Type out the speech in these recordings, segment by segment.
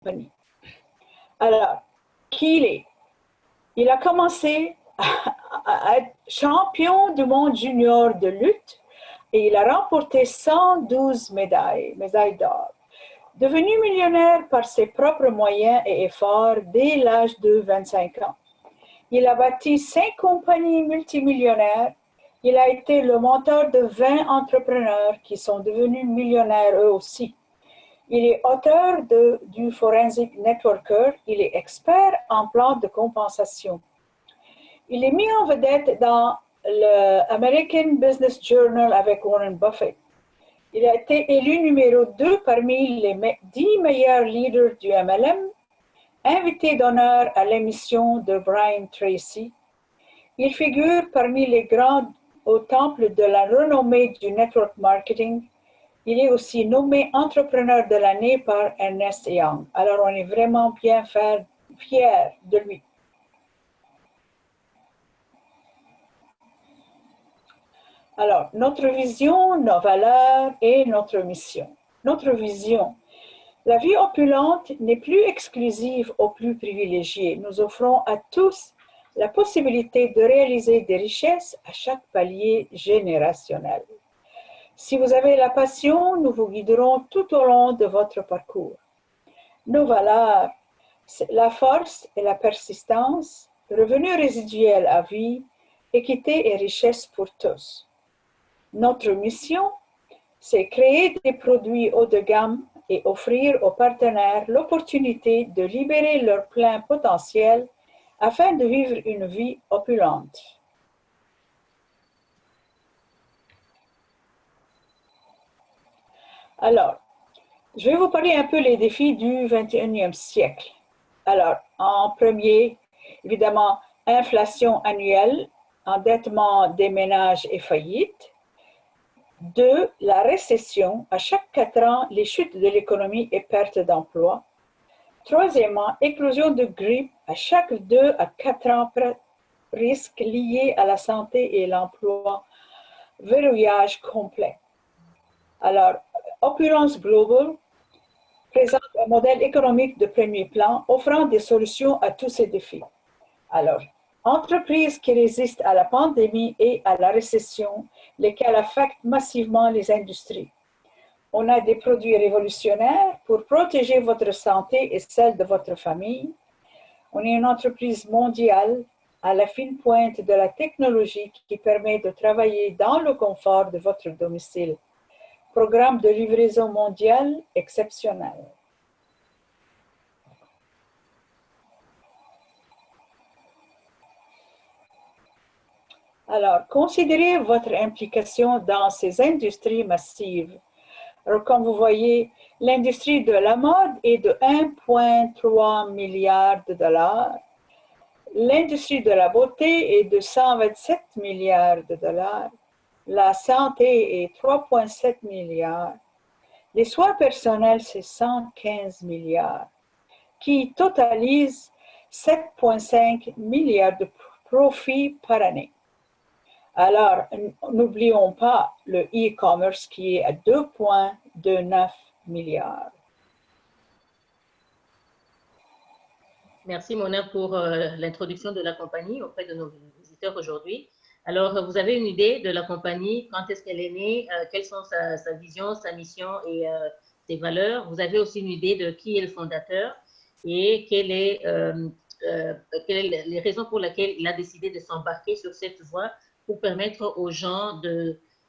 compagnie. Alors, qui il est? Il a commencé à être champion du monde junior de lutte et il a remporté 112 médailles d'or. Devenu millionnaire par ses propres moyens et efforts dès l'âge de 25 ans. Il a bâti 5 compagnies multimillionnaires. Il a été le mentor de 20 entrepreneurs qui sont devenus millionnaires eux aussi. Il est auteur du Forensic Networker. Il est expert en plans de compensation. Il est mis en vedette dans le American Business Journal avec Warren Buffett. Il a été élu numéro 2 parmi les 10 meilleurs leaders du MLM, invité d'honneur à l'émission de Brian Tracy. Il figure parmi les grands au temple de la renommée du network marketing. Il est aussi nommé entrepreneur de l'année par Ernst Young. Alors, on est vraiment bien fiers de lui. Alors, notre vision, nos valeurs et notre mission. Notre vision. La vie opulente n'est plus exclusive aux plus privilégiés. Nous offrons à tous la possibilité de réaliser des richesses à chaque palier générationnel. Si vous avez la passion, nous vous guiderons tout au long de votre parcours. Nos valeurs, la force et la persistance, revenus résiduels à vie, équité et richesse pour tous. Notre mission, c'est créer des produits haut de gamme et offrir aux partenaires l'opportunité de libérer leur plein potentiel afin de vivre une vie opulente. Alors, je vais vous parler un peu des défis du 21e siècle. Alors, en premier, évidemment, inflation annuelle, endettement des ménages et faillite. 2, la récession. À chaque 4 ans, les chutes de l'économie et pertes d'emplois. Troisièmement, éclosion de grippe. À chaque 2 à 4 ans, risques liés à la santé et l'emploi. Verrouillage complet. Alors, Opulence Global présente un modèle économique de premier plan offrant des solutions à tous ces défis. Alors, entreprises qui résistent à la pandémie et à la récession, lesquelles affectent massivement les industries. On a des produits révolutionnaires pour protéger votre santé et celle de votre famille. On est une entreprise mondiale à la fine pointe de la technologie qui permet de travailler dans le confort de votre domicile. Programme de livraison mondiale exceptionnel. Alors, considérez votre implication dans ces industries massives. Alors, comme vous voyez, l'industrie de la mode est de 1,3 milliard de dollars. L'industrie de la beauté est de 127 milliards de dollars. La santé est 3,7 milliards. Les soins personnels, c'est 115 milliards, qui totalisent 7,5 milliards de profits par année. Alors, n'oublions pas le e-commerce qui est à 2,29 milliards. Merci Mona pour l'introduction de la compagnie auprès de nos visiteurs aujourd'hui. Alors, vous avez une idée de la compagnie, quand est-ce qu'elle est née, quelles sont sa vision, sa mission et ses valeurs. Vous avez aussi une idée de qui est le fondateur et quelles sont les raisons pour lesquelles il a décidé de s'embarquer sur cette voie pour permettre aux gens,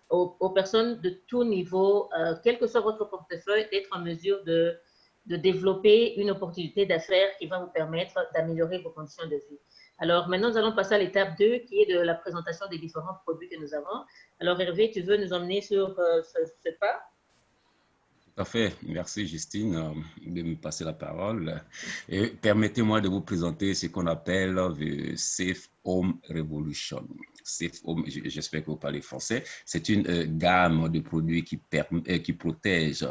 aux personnes de tout niveau, quel que soit votre portefeuille, d'être en mesure de développer une opportunité d'affaires qui va vous permettre d'améliorer vos conditions de vie. Alors maintenant, nous allons passer à l'étape 2 qui est de la présentation des différents produits que nous avons. Alors Hervé, tu veux nous emmener sur ce pas? Tout à fait. Merci Justine de me passer la parole. Et permettez-moi de vous présenter ce qu'on appelle le Safe Home Revolution. Safe Home, j'espère que vous parlez français. C'est une gamme de produits qui protège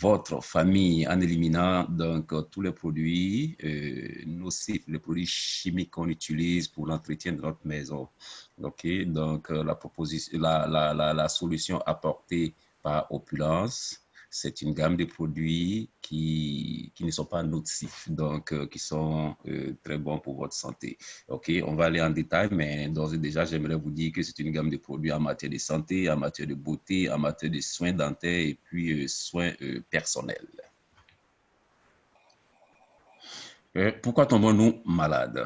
votre famille en éliminant donc tous les produits nocifs, les produits chimiques qu'on utilise pour l'entretien de notre maison. Ok, donc la solution apportée par Opulence c'est une gamme de produits qui ne sont pas nocifs, donc qui sont très bons pour votre santé. OK, on va aller en détail, mais d'ores et déjà, j'aimerais vous dire que c'est une gamme de produits en matière de santé, en matière de beauté, en matière de soins dentaires et puis soins personnels. Pourquoi tombons-nous malades?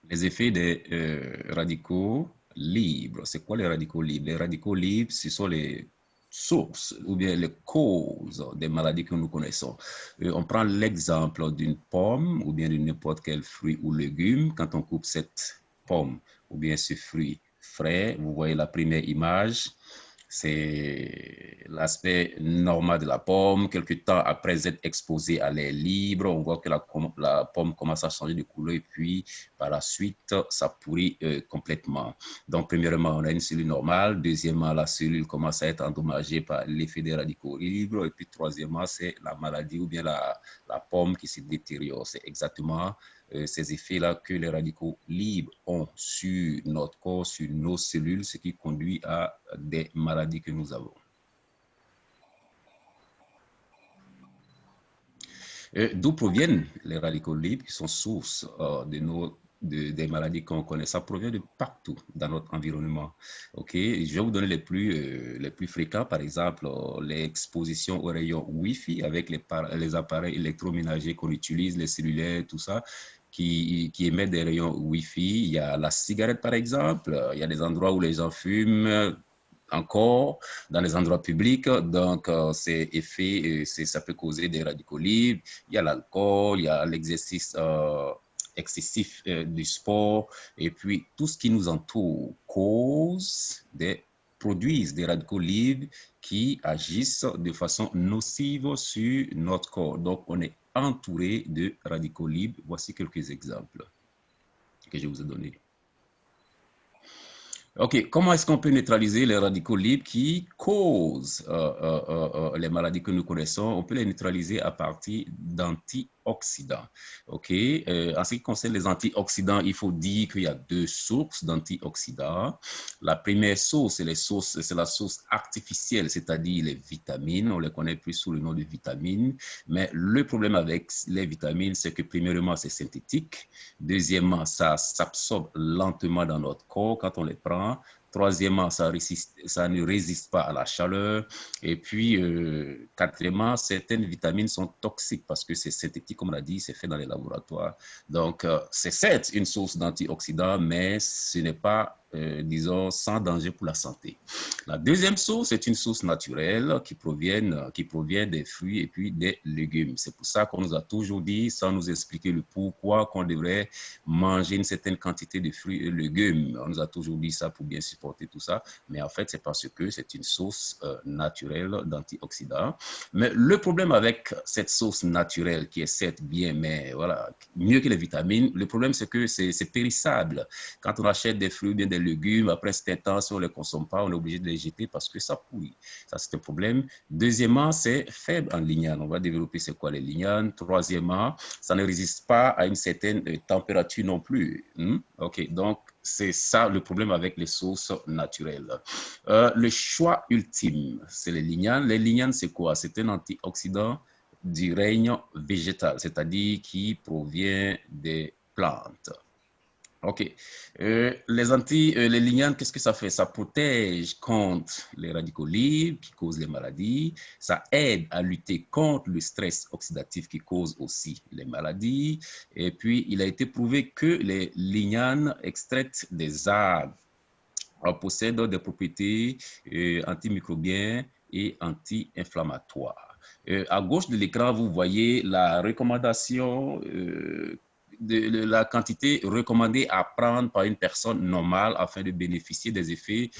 Les effets des radicaux libres. C'est quoi les radicaux libres? Les radicaux libres, ce sont les sources ou bien les causes des maladies que nous connaissons. On prend l'exemple d'une pomme ou bien de n'importe quel fruit ou légume. Quand on coupe cette pomme ou bien ce fruit frais, vous voyez la première image. C'est l'aspect normal de la pomme. Quelques temps après être exposée à l'air libre, on voit que la pomme commence à changer de couleur et puis par la suite, ça pourrit complètement. Donc, premièrement, on a une cellule normale. Deuxièmement, la cellule commence à être endommagée par l'effet des radicaux libres. Et puis, troisièmement, c'est la maladie ou bien la pomme qui se détériore. C'est exactement ces effets-là que les radicaux libres ont sur notre corps, sur nos cellules, ce qui conduit à des maladies que nous avons. D'où proviennent les radicaux libres qui sont source des maladies qu'on connaît? Ça provient de partout dans notre environnement. OK? Je vais vous donner les plus fréquents, par exemple, l'exposition aux rayons Wi-Fi avec les appareils électroménagers qu'on utilise, les cellulaires, tout ça, qui émettent des rayons Wi-Fi. Il y a la cigarette, par exemple. Il y a des endroits où les gens fument encore dans les endroits publics. Donc, ces effets, ça peut causer des radicaux libres. Il y a l'alcool, il y a l'exercice excessif du sport. Et puis, tout ce qui nous entoure produisent des radicaux libres qui agissent de façon nocive sur notre corps. Donc, on est entouré de radicaux libres. Voici quelques exemples que je vous ai donnés. OK, comment est-ce qu'on peut neutraliser les radicaux libres qui causent les maladies que nous connaissons? On peut les neutraliser à partir d'antioxydants. OK, en ce qui concerne les antioxydants, il faut dire qu'il y a deux sources d'antioxydants. La première source, c'est la source artificielle, c'est-à-dire les vitamines. On les connaît plus sous le nom de vitamines. Mais le problème avec les vitamines, c'est que premièrement, c'est synthétique. Deuxièmement, ça s'absorbe lentement dans notre corps quand on les prend. Troisièmement, ça ne résiste pas à la chaleur. Et puis, quatrièmement, certaines vitamines sont toxiques parce que c'est synthétique, comme on l'a dit, c'est fait dans les laboratoires. Donc, c'est certes une source d'antioxydants, mais ce n'est pas, disons, sans danger pour la santé. La deuxième source est une source naturelle qui provient des fruits et puis des légumes. C'est pour ça qu'on nous a toujours dit, sans nous expliquer le pourquoi, qu'on devrait manger une certaine quantité de fruits et légumes. On nous a toujours dit ça pour bien supporter tout ça, mais en fait, c'est parce que c'est une source naturelle d'antioxydants. Mais le problème avec cette source naturelle, qui est certes bien, mais voilà, mieux que les vitamines, le problème, c'est que c'est périssable. Quand on achète des fruits ou bien des légumes, après cet temps, si on ne les consomme pas, on est obligé de les jeter parce que ça pourrit. Ça, c'est un problème. Deuxièmement, c'est faible en lignanes. On va développer c'est quoi les lignanes. Troisièmement, ça ne résiste pas à une certaine température non plus. OK, donc c'est ça le problème avec les sources naturelles. Le choix ultime, c'est les lignanes. Les lignanes, c'est quoi? C'est un antioxydant du règne végétal, c'est-à-dire qui provient des plantes. OK. Les lignanes, qu'est-ce que ça fait? Ça protège contre les radicaux libres qui causent les maladies. Ça aide à lutter contre le stress oxydatif qui cause aussi les maladies. Et puis, il a été prouvé que les lignanes extraites des algues possèdent des propriétés antimicrobiennes et anti-inflammatoires. À gauche de l'écran, vous voyez la recommandation de la quantité recommandée à prendre par une personne normale afin de bénéficier des effets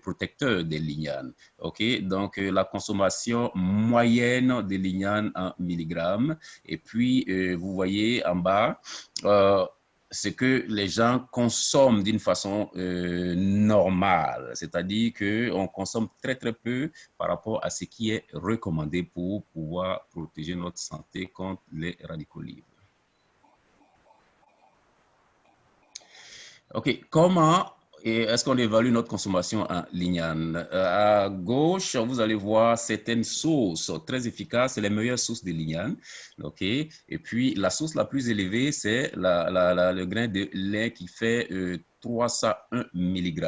protecteurs des lignanes. OK? Donc, la consommation moyenne des lignanes en milligrammes. Et puis, vous voyez en bas, c'est que les gens consomment d'une façon normale, c'est-à-dire qu'on consomme très, très peu par rapport à ce qui est recommandé pour pouvoir protéger notre santé contre les radicaux libres. OK, comment et est-ce qu'on évalue notre consommation en lignane? À gauche, vous allez voir certaines sources très efficaces, c'est les meilleures sources de lignane. OK? Et puis, la source la plus élevée, c'est le grain de lin qui fait 301 mg.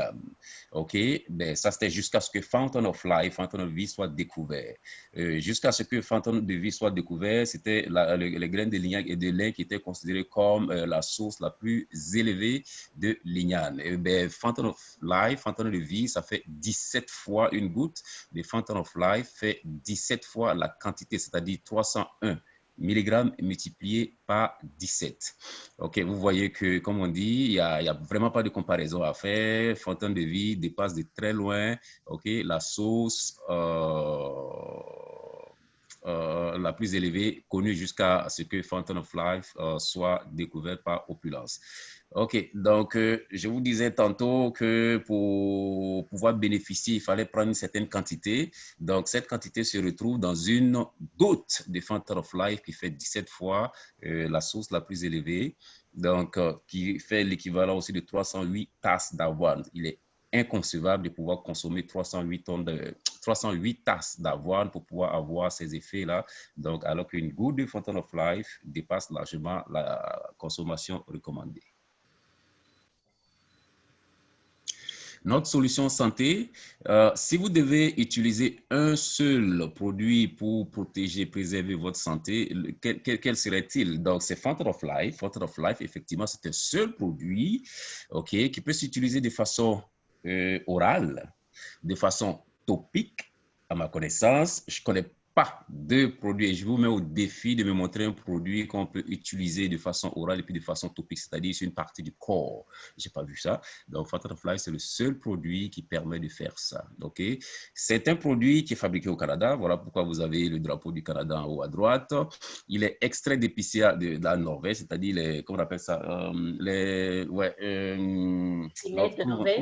OK? Ben, ça, c'était jusqu'à ce que Fountain of Life, Fountain of Vie soit découvert. Jusqu'à ce que Fountain de Vie soit découvert, c'était les graines de lignane et de lin qui étaient considérées comme la source la plus élevée de lignane. Et ben, Fountain of Life, Fountain de Vie, ça fait 17 fois une goutte. Mais Fountain of Life fait 17 fois la quantité, c'est-à-dire 301 mg multiplié par 17. OK, vous voyez que, comme on dit, il n'y a vraiment pas de comparaison à faire. Fontaine de Vie dépasse de très loin, OK, la source la plus élevée connue jusqu'à ce que Fountain of Life soit découverte par Opulence. OK, donc je vous disais tantôt que pour pouvoir bénéficier, il fallait prendre une certaine quantité. Donc, cette quantité se retrouve dans une goutte de Fountain of Life qui fait 17 fois la source la plus élevée, donc qui fait l'équivalent aussi de 308 tasses d'avoine. Il est inconcevable de pouvoir consommer 308 tasses d'avoine pour pouvoir avoir ces effets-là. Donc, alors qu'une goutte de Fountain of Life dépasse largement la consommation recommandée. Notre solution santé, si vous devez utiliser un seul produit pour protéger, préserver votre santé, quel serait-il? Donc, c'est Fountain of Life. Fountain of Life, effectivement, c'est un seul produit, OK, qui peut s'utiliser de façon orale, de façon topique, à ma connaissance. Je ne connais pas de produit. Je vous mets au défi de me montrer un produit qu'on peut utiliser de façon orale et puis de façon topique, c'est-à-dire sur une partie du corps. Je n'ai pas vu ça. Donc, Fountain of Life, c'est le seul produit qui permet de faire ça. Okay? C'est un produit qui est fabriqué au Canada. Voilà pourquoi vous avez le drapeau du Canada en haut à droite. Il est extrait d'épicéa de la Norvège, c'est-à-dire les, comment on appelle ça? Comment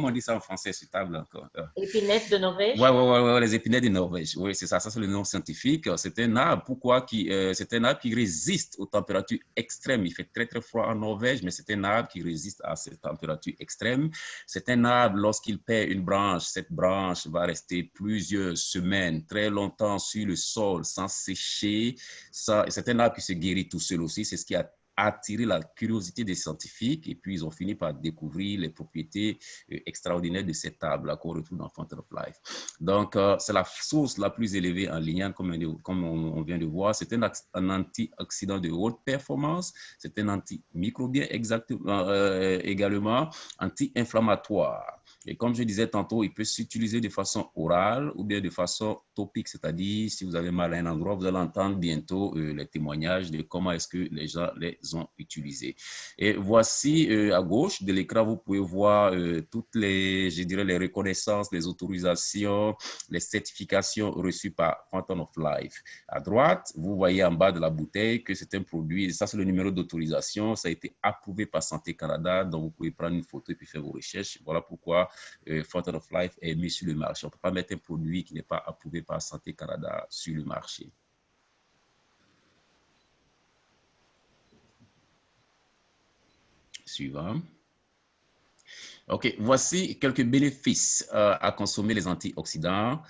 on dit ça en français sur table encore? Épinettes de Norvège? Ouais, les épinettes de Norvège. Oui, c'est ça. Ça, c'est le nom scientifique. C'est un arbre. Pourquoi c'est un arbre qui résiste aux températures extrêmes. Il fait très, très froid en Norvège, mais c'est un arbre qui résiste à ces températures extrêmes. C'est un arbre, lorsqu'il perd une branche, cette branche va rester plusieurs semaines, très longtemps sur le sol, sans sécher. C'est un arbre qui se guérit tout seul aussi. C'est ce qui a attiré la curiosité des scientifiques et puis ils ont fini par découvrir les propriétés extraordinaires de cet arbre qu'on retrouve dans Fountain of Life. Donc, c'est la source la plus élevée en lignane, comme on vient de voir. C'est un antioxydant de haute performance, c'est un antimicrobien également, anti-inflammatoire. Et comme je disais tantôt, il peut s'utiliser de façon orale ou bien de façon topique, c'est-à-dire si vous avez mal à un endroit, vous allez entendre bientôt les témoignages de comment est-ce que les gens les ont utilisés. Et voici à gauche de l'écran, vous pouvez voir toutes les, je dirais, les reconnaissances, les autorisations, les certifications reçues par Fountain of Life. À droite, vous voyez en bas de la bouteille que c'est un produit, ça c'est le numéro d'autorisation, ça a été approuvé par Santé Canada, donc vous pouvez prendre une photo et puis faire vos recherches. Voilà pourquoi Fountain of Life est mis sur le marché. On ne peut pas mettre un produit qui n'est pas approuvé par Santé Canada sur le marché. Suivant. OK, voici quelques bénéfices à consommer les antioxydants.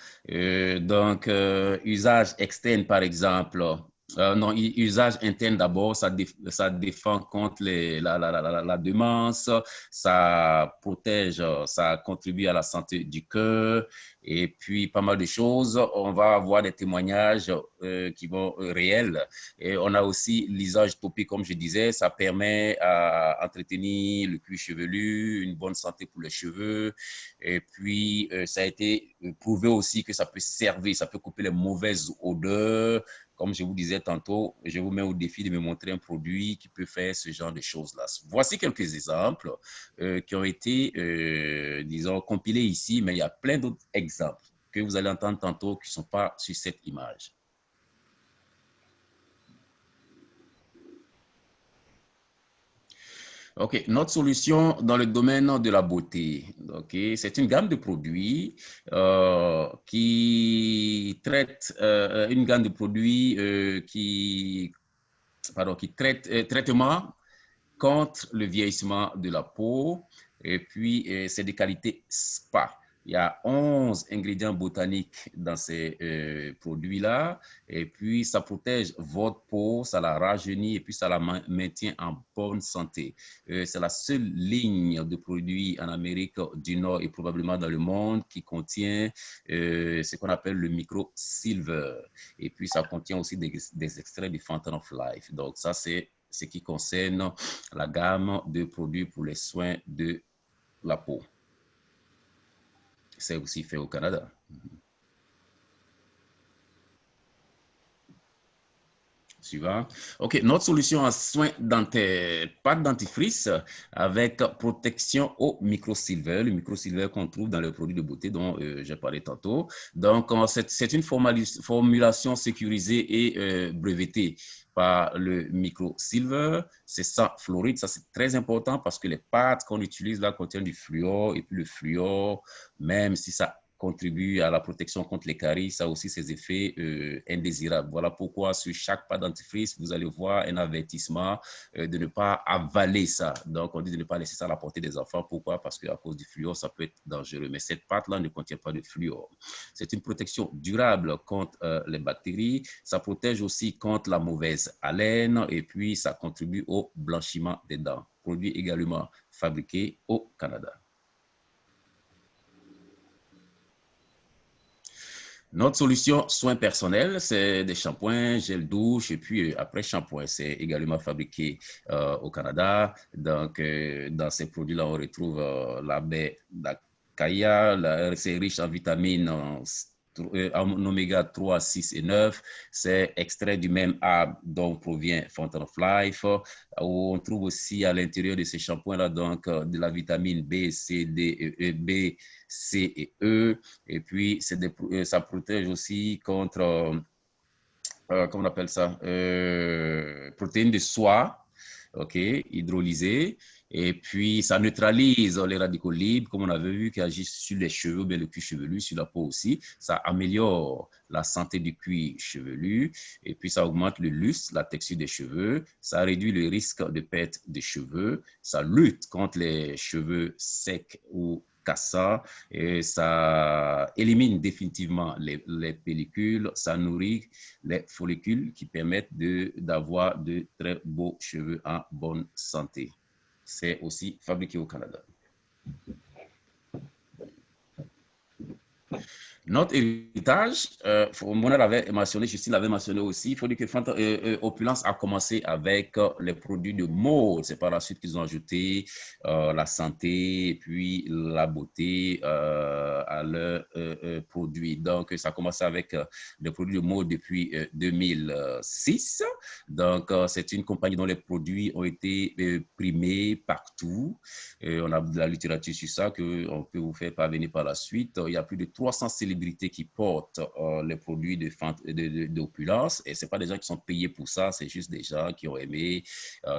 Usage externe, par exemple. Non, usage interne d'abord, ça défend contre la démence, ça protège, ça contribue à la santé du cœur et puis pas mal de choses. On va avoir des témoignages qui vont réels. Et on a aussi l'usage topique, comme je disais, ça permet à entretenir le cuir chevelu, une bonne santé pour les cheveux. Et puis, ça a été prouvé aussi que ça peut servir, ça peut couper les mauvaises odeurs. Comme je vous disais tantôt, je vous mets au défi de me montrer un produit qui peut faire ce genre de choses-là. Voici quelques exemples qui ont été, disons, compilés ici, mais il y a plein d'autres exemples que vous allez entendre tantôt qui ne sont pas sur cette image. OK, notre solution dans le domaine de la beauté, okay, c'est une gamme de produits qui traite une gamme de produits qui traite traitement contre le vieillissement de la peau, Et puis, c'est des qualités spa. Il y a 11 ingrédients botaniques dans ces produits-là. Et puis, ça protège votre peau, ça la rajeunit et puis ça la maintient en bonne santé. C'est la seule ligne de produits en Amérique du Nord et probablement dans le monde qui contient ce qu'on appelle le micro-silver. Et puis, ça contient aussi des extraits du Fountain of Life. Donc, ça, c'est ce qui concerne la gamme de produits pour les soins de la peau. C'est aussi fait au Canada. Suivant. OK, notre solution en soins dentaires, pas de dentifrice avec protection au microsilver, le microsilver qu'on trouve dans les produits de beauté dont j'ai parlé tantôt. Donc, c'est une formulation sécurisée et brevetée par le microsilver. C'est sans fluoride, ça c'est très important parce que les pâtes qu'on utilise là contiennent du fluor et puis le fluor, même si ça contribue à la protection contre les caries, ça a aussi ses effets indésirables. Voilà pourquoi sur chaque pâte dentifrice, vous allez voir un avertissement de ne pas avaler ça. Donc, on dit de ne pas laisser ça à la portée des enfants. Pourquoi? Parce qu'à cause du fluor, ça peut être dangereux. Mais cette pâte-là ne contient pas de fluor. C'est une protection durable contre les bactéries. Ça protège aussi contre la mauvaise haleine et puis ça contribue au blanchiment des dents. Produit également fabriqué au Canada. Notre solution soins personnels, c'est des shampoings, gel douche et puis après shampoing. C'est également fabriqué au Canada. Donc, dans ces produits-là, on retrouve la baie d'Acacia. C'est riche en vitamines, en oméga 3, 6 et 9. C'est extrait du même arbre dont provient Fountain of Life. On trouve aussi à l'intérieur de ces shampoings-là donc de la vitamine B, C, D, B, C et E. Et puis, ça protège aussi contre, comment on appelle ça, protéines de soie, OK, hydrolysées. Et puis, ça neutralise les radicaux libres, comme on avait vu, qui agissent sur les cheveux, bien le cuir chevelu, sur la peau aussi. Ça améliore la santé du cuir chevelu. Et puis, ça augmente le lustre, la texture des cheveux. Ça réduit le risque de perte de cheveux. Ça lutte contre les cheveux secs ou cassants. Et ça élimine définitivement les pellicules. Ça nourrit les follicules qui permettent d'avoir de très beaux cheveux en bonne santé. C'est aussi fabriqué au Canada. Notre héritage, Mona l'avait mentionné, Justine l'avait mentionné aussi, il faut dire que Opulence a commencé avec les produits de mode. C'est par la suite qu'ils ont ajouté la santé et puis la beauté à leurs produits. Donc, ça a commencé avec les produits de mode depuis 2006. Donc, c'est une compagnie dont les produits ont été primés partout. On a de la littérature sur ça qu'on peut vous faire parvenir par la suite. Il y a plus de 300 célébrités qui portent les produits d'Opulence et ce n'est pas des gens qui sont payés pour ça, c'est juste des gens qui ont aimé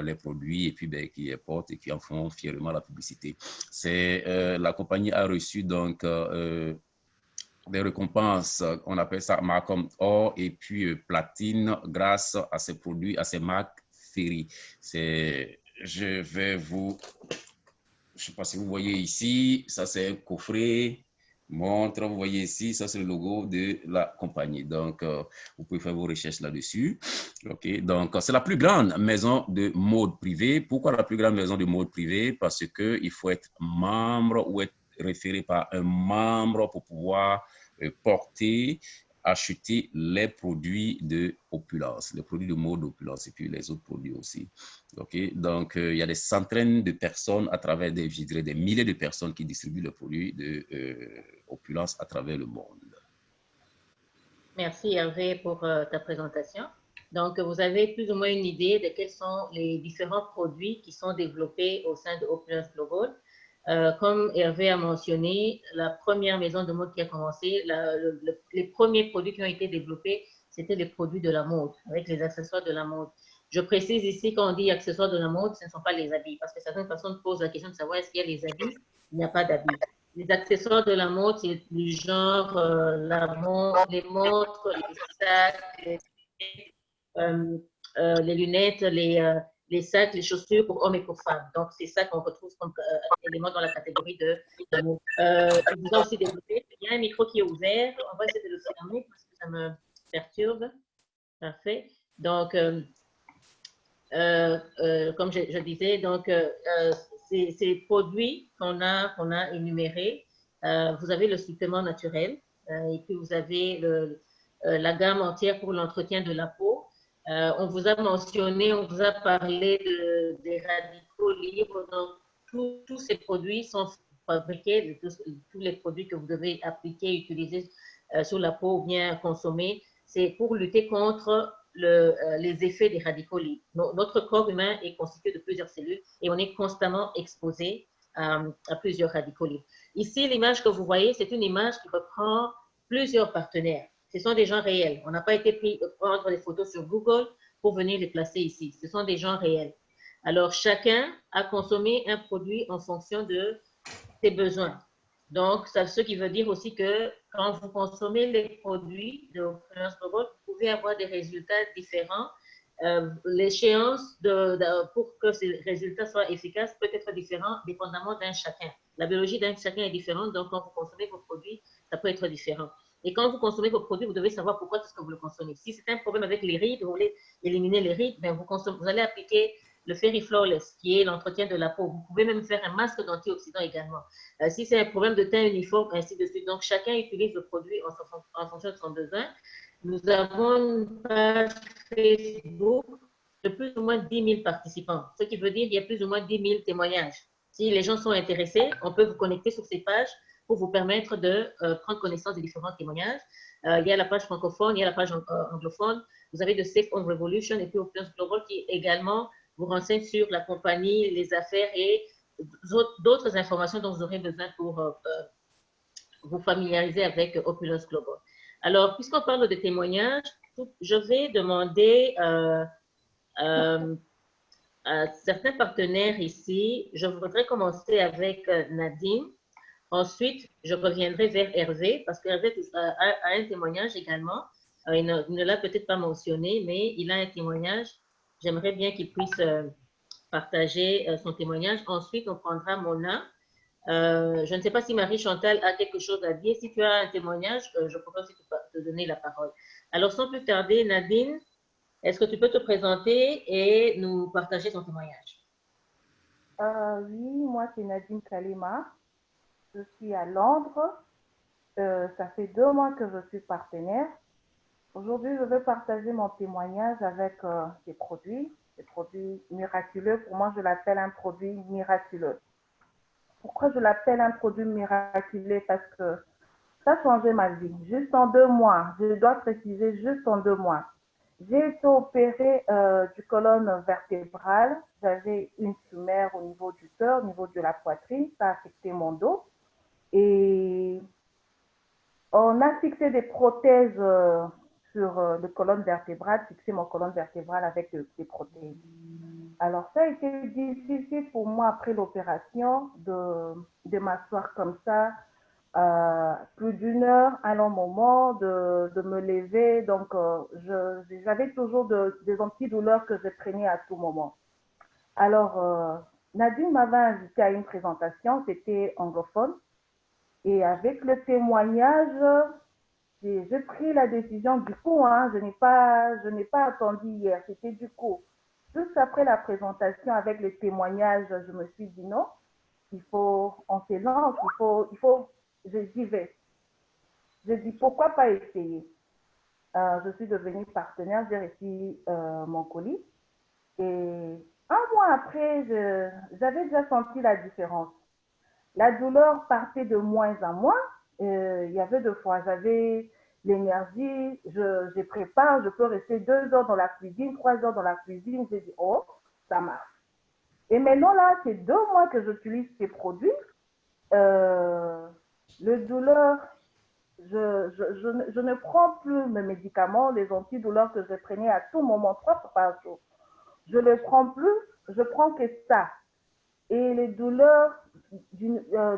les produits et puis qui les portent et qui en font fièrement la publicité. La compagnie a reçu donc des récompenses, on appelle ça Malcolm Or et puis platine grâce à ces produits, à ces marques Ferry. Je ne sais pas si vous voyez ici, ça c'est un coffret. Montre, vous voyez ici, ça c'est le logo de la compagnie. Donc, vous pouvez faire vos recherches là-dessus. OK, donc c'est la plus grande maison de mode privée. Pourquoi la plus grande maison de mode privée? Parce qu'il faut être membre ou être référé par un membre pour pouvoir porter, acheter les produits de Opulence, les produits de mode Opulence et puis les autres produits aussi. OK, donc il y a des centaines de personnes à travers je dirais des milliers de personnes qui distribuent les produits de Opulence à travers le monde. Merci Hervé pour ta présentation. Donc, vous avez plus ou moins une idée de quels sont les différents produits qui sont développés au sein de Opulence Global. Comme Hervé a mentionné, la première maison de mode qui a commencé, les premiers produits qui ont été développés, c'était les produits de la mode, avec les accessoires de la mode. Je précise ici, quand on dit accessoires de la mode, ce ne sont pas les habits, parce que certaines personnes posent la question de savoir est-ce qu'il y a les habits. Il n'y a pas d'habits. Les accessoires de la mode, c'est du genre les montres, les sacs, les lunettes, les les sacs, les chaussures pour hommes et pour femmes. Donc, c'est ça qu'on retrouve comme élément dans la catégorie de l'amour. Il vous a aussi développé. Il y a un micro qui est ouvert. On va essayer de le fermer parce que ça me perturbe. Parfait. Donc, comme je disais, donc, ces produits qu'on a énumérés, vous avez le supplément naturel et puis vous avez la gamme entière pour l'entretien de la peau. On vous a mentionné, on vous a parlé des radicaux libres. Donc, tous ces produits sont fabriqués, tous les produits que vous devez appliquer, utiliser sur la peau ou bien consommer, c'est pour lutter contre les effets des radicaux libres. Notre corps humain est constitué de plusieurs cellules et on est constamment exposé à plusieurs radicaux libres. Ici, l'image que vous voyez, c'est une image qui reprend plusieurs partenaires. Ce sont des gens réels. On n'a pas été pris prendre des photos sur Google pour venir les placer ici. Ce sont des gens réels. Alors, chacun a consommé un produit en fonction de ses besoins. Donc, ce qui veut dire aussi que quand vous consommez les produits de Opulence Global, vous pouvez avoir des résultats différents. L'échéance pour que ces résultats soient efficaces peut être différente dépendamment d'un chacun. La biologie d'un chacun est différente, donc quand vous consommez vos produits, ça peut être différent. Et quand vous consommez vos produits, vous devez savoir pourquoi est-ce que vous le consommez. Si c'est un problème avec les rides, vous voulez éliminer les rides, ben vous allez appliquer le Fairy Flawless, qui est l'entretien de la peau. Vous pouvez même faire un masque d'antioxydants également. Si c'est un problème de teint uniforme, ainsi de suite. Donc, chacun utilise le produit en fonction de son besoin. Nous avons une page Facebook de plus ou moins 10 000 participants, ce qui veut dire qu'il y a plus ou moins 10 000 témoignages. Si les gens sont intéressés, on peut vous connecter sur ces pages pour vous permettre de prendre connaissance des différents témoignages. Il y a la page francophone, il y a la page anglophone. Vous avez de Safe Home Revolution et puis Opulence Global qui également vous renseigne sur la compagnie, les affaires et d'autres informations dont vous aurez besoin pour vous familiariser avec Opulence Global. Alors, puisqu'on parle de témoignages, je vais demander à certains partenaires ici. Je voudrais commencer avec Nadine. Ensuite, je reviendrai vers Hervé, parce qu'Hervé a un témoignage également. Il ne l'a peut-être pas mentionné, mais il a un témoignage. J'aimerais bien qu'il puisse partager son témoignage. Ensuite, on prendra Mona. Je ne sais pas si Marie-Chantal a quelque chose à dire. Si tu as un témoignage, je pourrais aussi te donner la parole. Alors, sans plus tarder, Nadine, est-ce que tu peux te présenter et nous partager ton témoignage? Oui, moi c'est Nadine Kalema. Je suis à Londres. Ça fait 2 mois que je suis partenaire. Aujourd'hui, je vais partager mon témoignage avec des produits miraculeux. Pour moi, je l'appelle un produit miraculeux. Pourquoi je l'appelle un produit miraculeux? Parce que ça a changé ma vie. Juste en 2 mois, je dois préciser, juste en 2 mois. J'ai été opérée du colonne vertébrale. J'avais une tumeur au niveau du cœur, au niveau de la poitrine. Ça a affecté mon dos. Et on a fixé des prothèses sur le colonne vertébrale, fixé mon colonne vertébrale avec des prothèses. Alors, ça a été difficile pour moi après l'opération de m'asseoir comme ça, plus d'1 heure, un long moment, de me lever. Donc, j'avais toujours des antidouleurs que je prenais à tout moment. Alors, Nadine m'avait invité à une présentation, c'était anglophone. Et avec le témoignage, j'ai pris la décision du coup, je n'ai pas attendu hier, c'était du coup. Juste après la présentation avec le témoignage, je me suis dit non, on se lance, j'y vais. Je dis pourquoi pas essayer. Je suis devenue partenaire, j'ai reçu mon colis. Et 1 mois après, j'avais déjà senti la différence. La douleur partait de moins en moins. Il y avait 2 fois, j'avais l'énergie, je prépare, je peux rester 2 heures dans la cuisine, 3 heures dans la cuisine. J'ai dit, oh, ça marche. Et maintenant, là, c'est 2 mois que j'utilise ces produits. Le douleur, je ne prends plus mes médicaments, les antidouleurs que je prenais à tout moment, 3 fois par jour. Je ne les prends plus, je prends que ça. Et les douleurs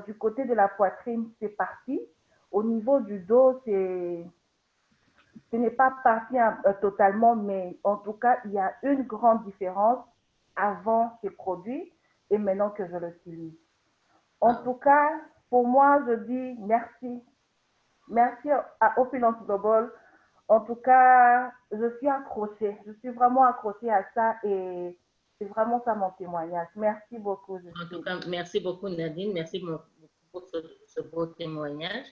du côté de la poitrine, c'est parti. Au niveau du dos, ce n'est pas parti totalement, mais en tout cas, il y a une grande différence. avant ces produits et maintenant que je l'utilise. En tout cas, pour moi, je dis merci. Merci à Opulence Global. En tout cas, je suis accrochée. Je suis vraiment accrochée à ça et c'est vraiment ça mon témoignage. Merci beaucoup. En tout cas, merci beaucoup Nadine. Merci beaucoup pour ce beau témoignage.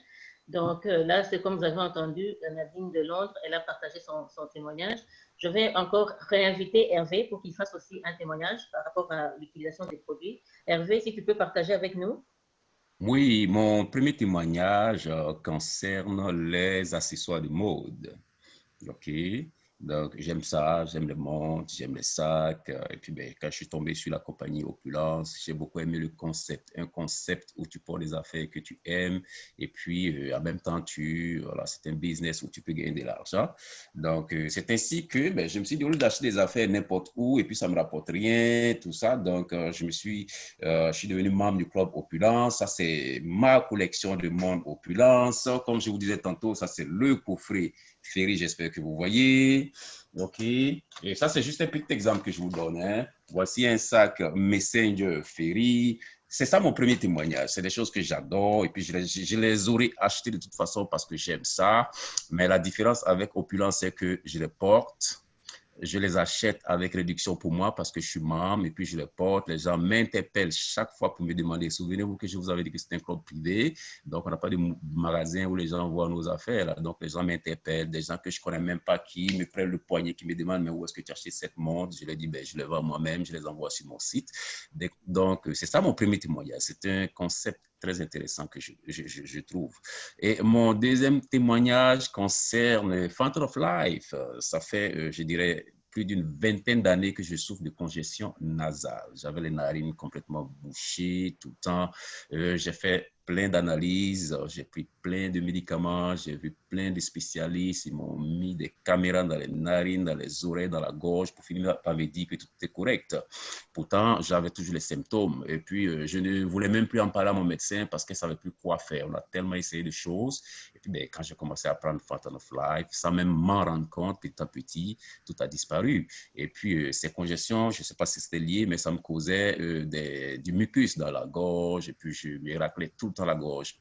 Donc là, c'est comme vous avez entendu, Nadine de Londres, elle a partagé son témoignage. Je vais encore réinviter Hervé pour qu'il fasse aussi un témoignage par rapport à l'utilisation des produits. Hervé, si tu peux partager avec nous. Oui, mon premier témoignage concerne les accessoires de mode. OK. Donc, j'aime ça, j'aime les montres, j'aime les sacs. Et puis, ben, quand je suis tombé sur la compagnie Opulence, j'ai beaucoup aimé le concept. Un concept où tu portes des affaires que tu aimes. Et puis, en même temps, voilà, c'est un business où tu peux gagner de l'argent. Donc, c'est ainsi que ben, je me suis dit, au lieu d'acheter des affaires n'importe où, et puis ça ne me rapporte rien, tout ça. Donc, je suis devenu membre du club Opulence. Ça, c'est ma collection de montres Opulence. Comme je vous disais tantôt, ça, c'est le coffret Ferry, j'espère que vous voyez. OK. Et ça, c'est juste un petit exemple que je vous donne. Hein. Voici un sac Messenger Ferry. C'est ça mon premier témoignage. C'est des choses que j'adore et puis je les aurais achetées de toute façon parce que j'aime ça. Mais la différence avec Opulence, c'est que je les porte. Je les achète avec réduction pour moi parce que je suis membre et puis je les porte. Les gens m'interpellent chaque fois pour me demander. Souvenez-vous que je vous avais dit que c'était un club privé. Donc, on n'a pas de magasin où les gens voient nos affaires. Là. Donc, les gens m'interpellent. Des gens que je ne connais même pas qui me prennent le poignet, qui me demandent mais où est-ce que tu as acheté cette montre? Je leur dis ben, je les vends moi-même. Je les envoie sur mon site. Donc, c'est ça mon premier témoignage. C'est un concept très intéressant que je trouve. Et mon deuxième témoignage concerne Fountain of Life. Ça fait, je dirais, plus d'une vingtaine d'années que je souffre de congestion nasale. J'avais les narines complètement bouchées tout le temps. J'ai fait plein d'analyses, j'ai pris plein de médicaments, j'ai vu plein de spécialistes, ils m'ont mis des caméras dans les narines, dans les oreilles, dans la gorge pour finir par me dire que tout était correct. Pourtant, j'avais toujours les symptômes et puis je ne voulais même plus en parler à mon médecin parce qu'elle ne savait plus quoi faire. On a tellement essayé de choses et puis ben, quand j'ai commencé à prendre Fountain of Life, sans même m'en rendre compte, petit à petit, tout a disparu. Et puis ces congestions, je ne sais pas si c'était lié, mais ça me causait du mucus dans la gorge et puis je me raclais tout le temps la gorge,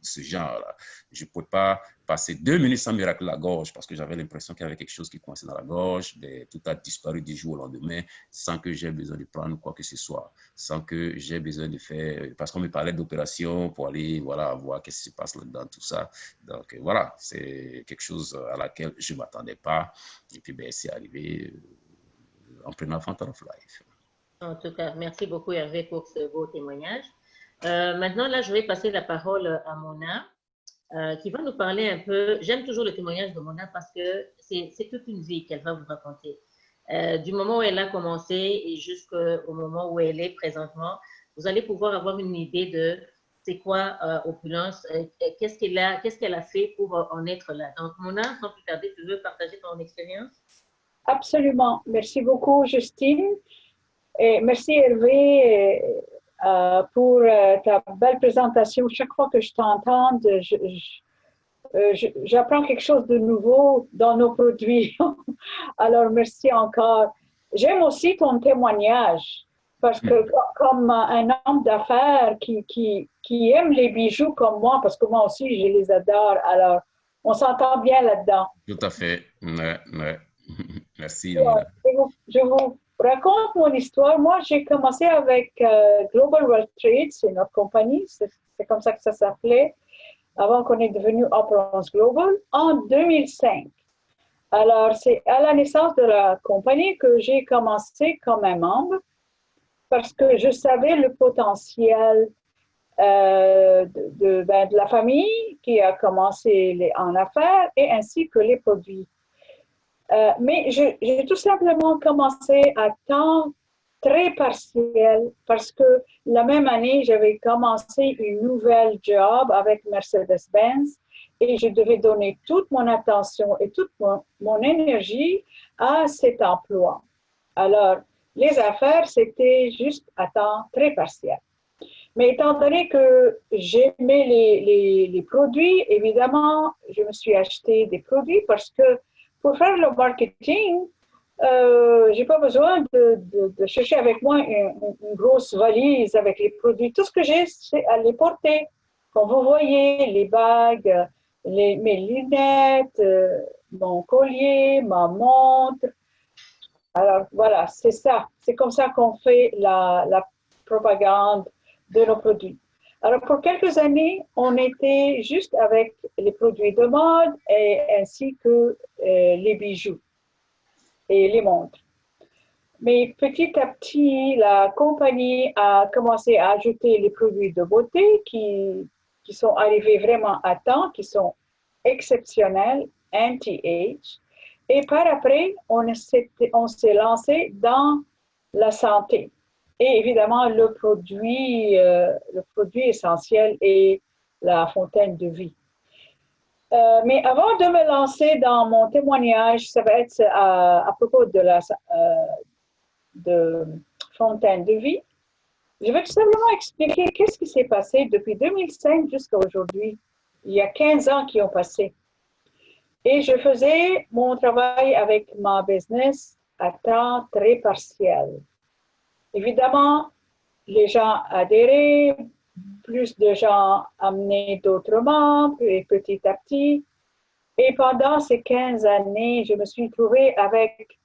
ce genre-là. Je ne pouvais pas passer 2 minutes sans me racler la gorge parce que j'avais l'impression qu'il y avait quelque chose qui coinçait dans la gorge. Mais tout a disparu du jour au lendemain sans que j'aie besoin de prendre quoi que ce soit, sans que j'ai besoin de faire, parce qu'on me parlait d'opération pour aller voilà, voir qu'est-ce qui se passe là-dedans, tout ça. Donc voilà, c'est quelque chose à laquelle je ne m'attendais pas. Et puis ben, c'est arrivé en prenant Fountain of Life. En tout cas, merci beaucoup Hervé pour ce beau témoignage. Maintenant, là, je vais passer la parole à Mona, qui va nous parler un peu. J'aime toujours le témoignage de Mona parce que c'est toute une vie qu'elle va vous raconter. Du moment où elle a commencé et jusqu'au moment où elle est présentement, vous allez pouvoir avoir une idée de c'est quoi Opulence, qu'est-ce qu'elle a fait pour en être là. Donc, Mona, sans plus tarder, tu veux partager ton expérience? Absolument. Merci beaucoup, Justine. Et merci, Hervé, pour ta belle présentation. Chaque fois que je t'entends, j'apprends quelque chose de nouveau dans nos produits. Alors, merci encore. J'aime aussi ton témoignage parce que comme un homme d'affaires qui aime les bijoux comme moi, parce que moi aussi, je les adore, alors on s'entend bien là-dedans. Tout à fait. Ouais, ouais. Merci. Je vous raconte mon histoire. Moi, j'ai commencé avec Global Wealth Trade, c'est notre compagnie, c'est comme ça que ça s'appelait, avant qu'on est devenu Opulence Global, en 2005. Alors, c'est à la naissance de la compagnie que j'ai commencé comme un membre parce que je savais le potentiel de la famille qui a commencé en affaires et ainsi que les produits. Mais j'ai tout simplement commencé à temps très partiel parce que la même année, j'avais commencé une nouvelle job avec Mercedes-Benz et je devais donner toute mon attention et toute mon énergie à cet emploi. Alors, les affaires, c'était juste à temps très partiel. Mais étant donné que j'aimais les produits, évidemment, je me suis acheté des produits parce que pour faire le marketing, J'ai pas besoin de chercher avec moi une grosse valise avec les produits. Tout ce que j'ai, c'est à les porter. Comme vous voyez, les bagues, mes lunettes, mon collier, ma montre. Alors voilà, c'est ça. C'est comme ça qu'on fait la propagande de nos produits. Alors pour quelques années, on était juste avec les produits de mode et ainsi que les bijoux et les montres. Mais petit à petit, la compagnie a commencé à ajouter les produits de beauté qui sont arrivés vraiment à temps, qui sont exceptionnels, anti-age. Et par après, on s'est lancé dans la santé. Et évidemment, le produit essentiel est la fontaine de vie. Mais avant de me lancer dans mon témoignage, ça va être à propos de fontaine de vie. Je vais tout simplement expliquer qu'est-ce qui s'est passé depuis 2005 jusqu'à aujourd'hui. Il y a 15 ans qui ont passé. Et je faisais mon travail avec ma business à temps très partiel. Évidemment, les gens adhéraient, plus de gens amenaient d'autres membres, et petit à petit. Et pendant ces 15 années, je me suis trouvée avec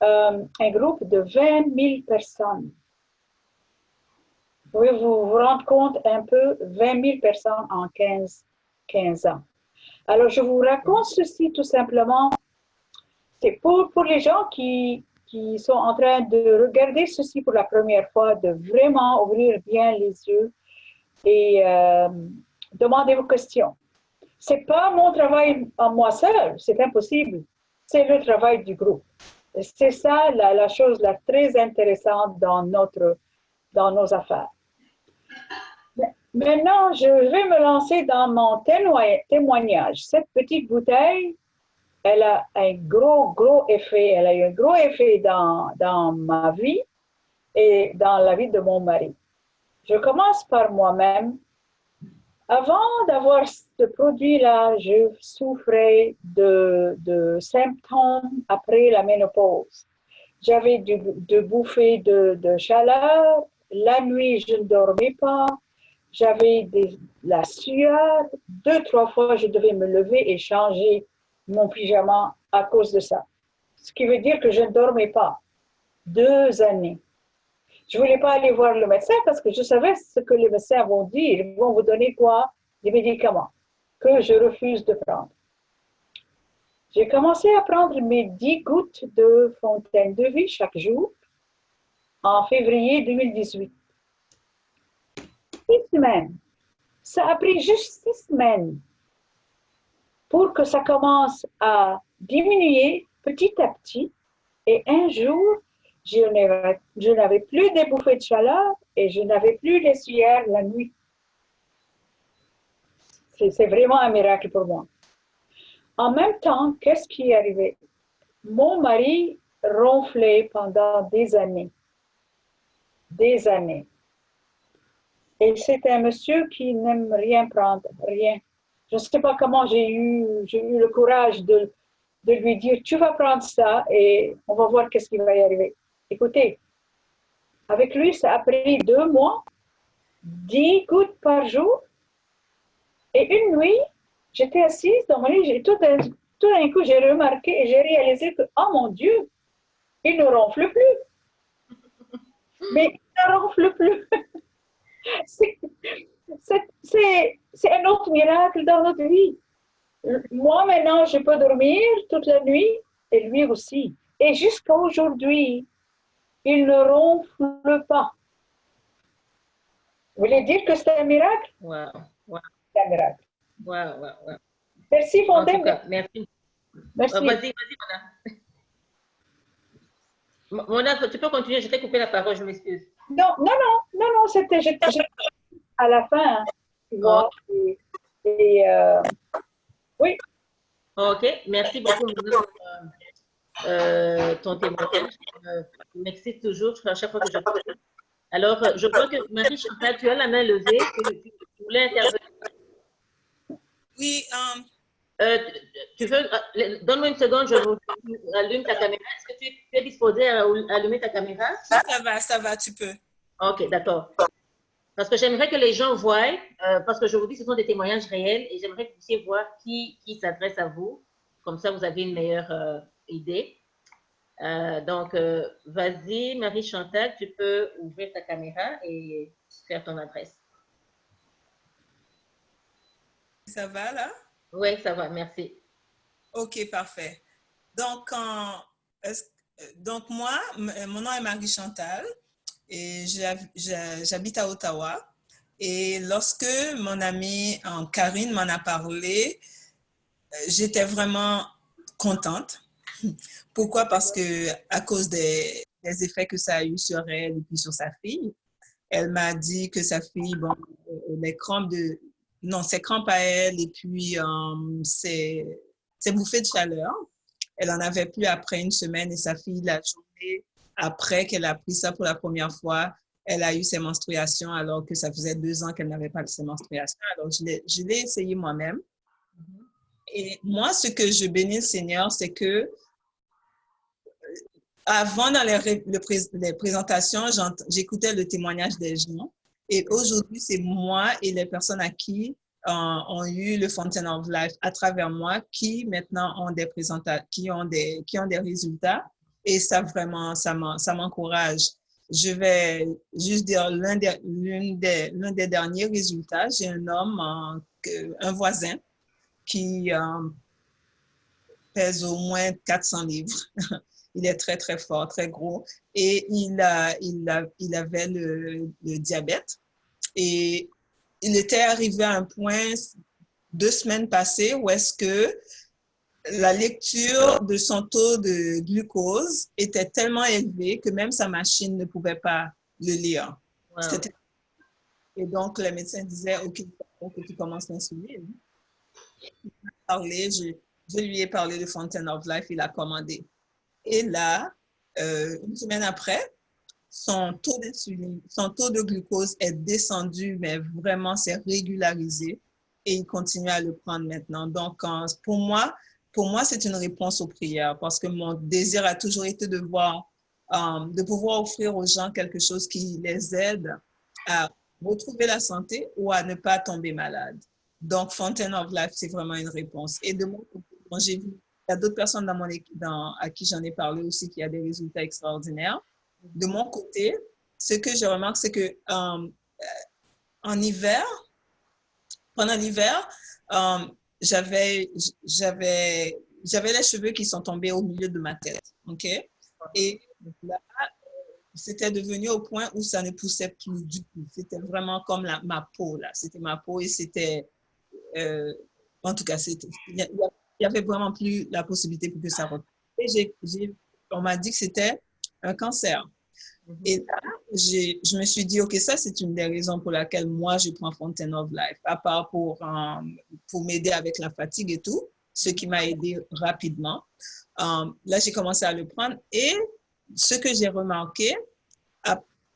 un groupe de 20 000 personnes. Vous pouvez vous rendre compte un peu, 20 000 personnes en 15 ans. Alors, je vous raconte ceci tout simplement. C'est pour les gens qui sont en train de regarder ceci pour la première fois, de vraiment ouvrir bien les yeux et demander vos questions. Ce n'est pas mon travail à moi seul, c'est impossible. C'est le travail du groupe. C'est ça la chose la très intéressante dans nos affaires. Maintenant, je vais me lancer dans mon témoignage. Cette petite bouteille, elle a un gros effet. Elle a eu un gros effet dans ma vie et dans la vie de mon mari. Je commence par moi-même. Avant d'avoir ce produit-là, je souffrais de symptômes après la ménopause. J'avais de bouffées de chaleur. La nuit, je ne dormais pas. J'avais la sueur. 2-3 fois, je devais me lever et changer mon pyjama à cause de ça. Ce qui veut dire que je ne dormais pas. 2 années. Je ne voulais pas aller voir le médecin parce que je savais ce que les médecins vont dire. Ils vont vous donner quoi? Des médicaments que je refuse de prendre. J'ai commencé à prendre mes 10 gouttes de fontaine de vie chaque jour en février 2018. 6 semaines. Ça a pris juste 6 semaines pour que ça commence à diminuer petit à petit. Et un jour, je n'avais plus des bouffées de chaleur et je n'avais plus les sueurs la nuit. C'est vraiment un miracle pour moi. En même temps, qu'est-ce qui est arrivé? Mon mari ronflait pendant des années. Des années. Et c'est un monsieur qui n'aime rien prendre, rien. Je ne sais pas comment j'ai eu le courage de lui dire, tu vas prendre ça et on va voir qu'est-ce qui va y arriver. Écoutez, avec lui, ça a pris 2 mois, 10 gouttes par jour. Et une nuit, j'étais assise dans mon lit, et tout d'un coup, j'ai remarqué et j'ai réalisé que, oh mon Dieu, il ne ronfle plus. Mais il ne ronfle plus. C'est un autre miracle dans notre vie. Moi, maintenant, je peux dormir toute la nuit et lui aussi. Et jusqu'à aujourd'hui, il ne ronfle pas. Vous voulez dire que c'est un miracle? Wow. C'est un miracle. Wow. Merci, Fontaine. Merci. Merci. Vas-y, Mona. Mona, tu peux continuer, je t'ai coupé la parole, je m'excuse. Non, c'était à la fin. Hein, tu vois, oui. Ok, merci beaucoup, Mona, pour ton témoignage. M'excite toujours à chaque fois que je parle. Alors, je vois que Marie-Chantal, tu as la main levée, tu voulais intervenir. Oui, Tu veux, donne-moi une seconde, je vous allume ta caméra. Est-ce que tu es disposé à allumer ta caméra? Ça va, tu peux. Ok, d'accord. Parce que j'aimerais que les gens voient, parce qu'aujourd'hui, ce sont des témoignages réels et j'aimerais que vous puissiez voir qui s'adresse à vous. Comme ça, vous avez une meilleure idée. Donc, vas-y, Marie-Chantal, tu peux ouvrir ta caméra et faire ton adresse. Ça va là? Oui, ça va, merci. Ok, parfait. Donc, moi, mon nom est Marie-Chantal et j'habite à Ottawa. Et lorsque mon amie Karine m'en a parlé, j'étais vraiment contente. Pourquoi? Parce que à cause des effets que ça a eu sur elle et puis sur sa fille, elle m'a dit que sa fille, bon, les crampes ses crampes à elle et puis ses bouffées de chaleur, elle en avait plus après une semaine et sa fille, la journée après qu'elle a pris ça pour la première fois, elle a eu ses menstruations alors que ça faisait 2 ans qu'elle n'avait pas ses menstruations. Alors, je l'ai essayé moi-même. Et moi, ce que je bénis le Seigneur, c'est que avant, dans les présentations, j'écoutais le témoignage des gens. Et aujourd'hui, c'est moi et les personnes à qui ont eu le Fountain of Life à travers moi qui maintenant ont des qui ont des résultats. Et ça, vraiment, ça m'encourage. Je vais juste dire l'un des derniers résultats. J'ai un homme, un voisin, qui pèse au moins 400 livres. Il est très, très fort, très gros. Et il avait le diabète. Et il était arrivé à un point 2 semaines passées où est-ce que la lecture de son taux de glucose était tellement élevé que même sa machine ne pouvait pas le lire. Wow. Et donc, le médecin disait, OK, il faut que tu commences l'insuline. Je lui ai parlé de Fountain of Life, il a commandé. Et là, une semaine après, son taux de glucose est descendu, mais vraiment, c'est régularisé et il continue à le prendre maintenant. Donc, pour moi, c'est une réponse aux prières parce que mon désir a toujours été de pouvoir offrir aux gens quelque chose qui les aide à retrouver la santé ou à ne pas tomber malade. Donc, Fountain of Life, c'est vraiment une réponse. Et de mon côté, j'ai vu, il y a d'autres personnes dans mon équipe à qui j'en ai parlé aussi qui a des résultats extraordinaires. De mon côté, ce que je remarque, c'est que pendant l'hiver, j'avais les cheveux qui sont tombés au milieu de ma tête, OK? Et là, c'était devenu au point où ça ne poussait plus du tout. C'était vraiment comme ma peau, là. C'était ma peau et c'était... en tout cas, il n'y avait vraiment plus la possibilité pour que ça retombe. Et on m'a dit que c'était un cancer. Et là, je me suis dit, OK, ça, c'est une des raisons pour laquelle moi, je prends Fountain of Life, à part pour m'aider avec la fatigue et tout, ce qui m'a aidé rapidement. Là, j'ai commencé à le prendre et ce que j'ai remarqué,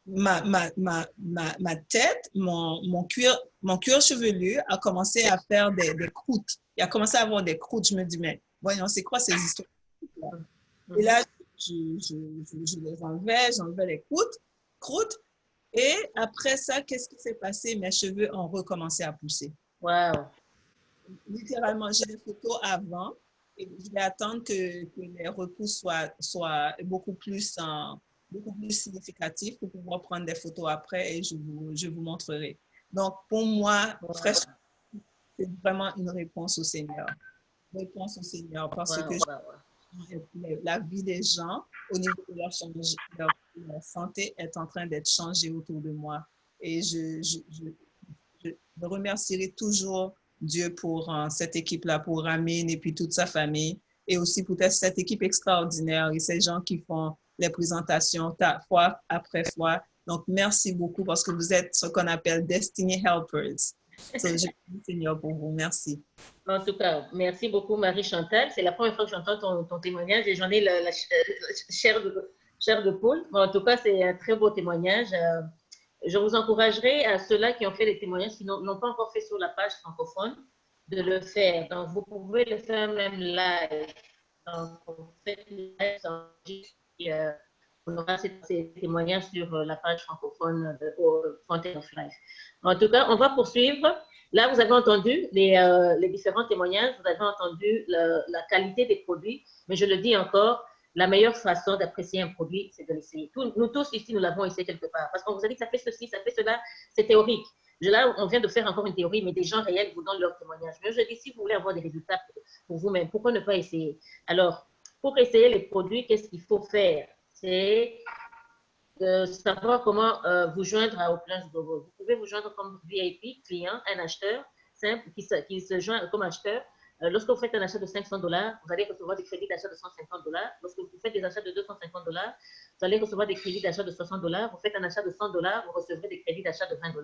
ma tête, mon cuir chevelu a commencé à faire des croûtes. Il a commencé à avoir des croûtes. Je me dis, mais voyons, c'est quoi ces histoires? Et là, je les j'enlevais les croûtes. Et après ça, qu'est-ce qui s'est passé? Mes cheveux ont recommencé à pousser. Wow. Littéralement, j'ai des photos avant et je vais attendre que les repousses soient beaucoup plus significatifs pour pouvoir prendre des photos après et je vous montrerai. Donc, pour moi, wow, fraîchement, c'est vraiment une réponse au Seigneur. Réponse au Seigneur parce que la vie des gens au niveau de leur santé est en train d'être changée autour de moi. Et je remercierai toujours Dieu pour cette équipe-là, pour Ramin et puis toute sa famille, et aussi pour cette équipe extraordinaire et ces gens qui font les présentations fois après fois. Donc, merci beaucoup parce que vous êtes ce qu'on appelle Destiny Helpers. So, je prie Seigneur pour vous. Merci. En tout cas, merci beaucoup Marie-Chantal. C'est la première fois que j'entends ton témoignage et j'en ai la chair de poule. Bon, en tout cas, c'est un très beau témoignage. Je vous encouragerai à ceux-là qui ont fait des témoignages qui n'ont pas encore fait sur la page francophone de le faire. Donc, vous pouvez le faire même live. Donc, vous faites live on aura ces témoignages sur la page francophone de Fountain of Life. En tout cas, on va poursuivre. Là, vous avez entendu les différents témoignages, vous avez entendu la qualité des produits, mais je le dis encore, la meilleure façon d'apprécier un produit, c'est de l'essayer. Nous tous ici, nous l'avons essayé quelque part, parce qu'on vous a dit que ça fait ceci, ça fait cela, c'est théorique. Là, on vient de faire encore une théorie, mais des gens réels vous donnent leur témoignage. Mais je dis, si vous voulez avoir des résultats pour vous-même, pourquoi ne pas essayer? Alors, pour essayer les produits, qu'est-ce qu'il faut faire? C'est de savoir comment vous joindre à Opulence Global. Vous pouvez vous joindre comme VIP, client, un acheteur simple qui se joint comme acheteur. Lorsque vous faites un achat de $500, vous allez recevoir des crédits d'achat de $150. Lorsque vous faites des achats de $250, vous allez recevoir des crédits d'achat de $60. Vous faites un achat de $100, vous recevrez des crédits d'achat de $20.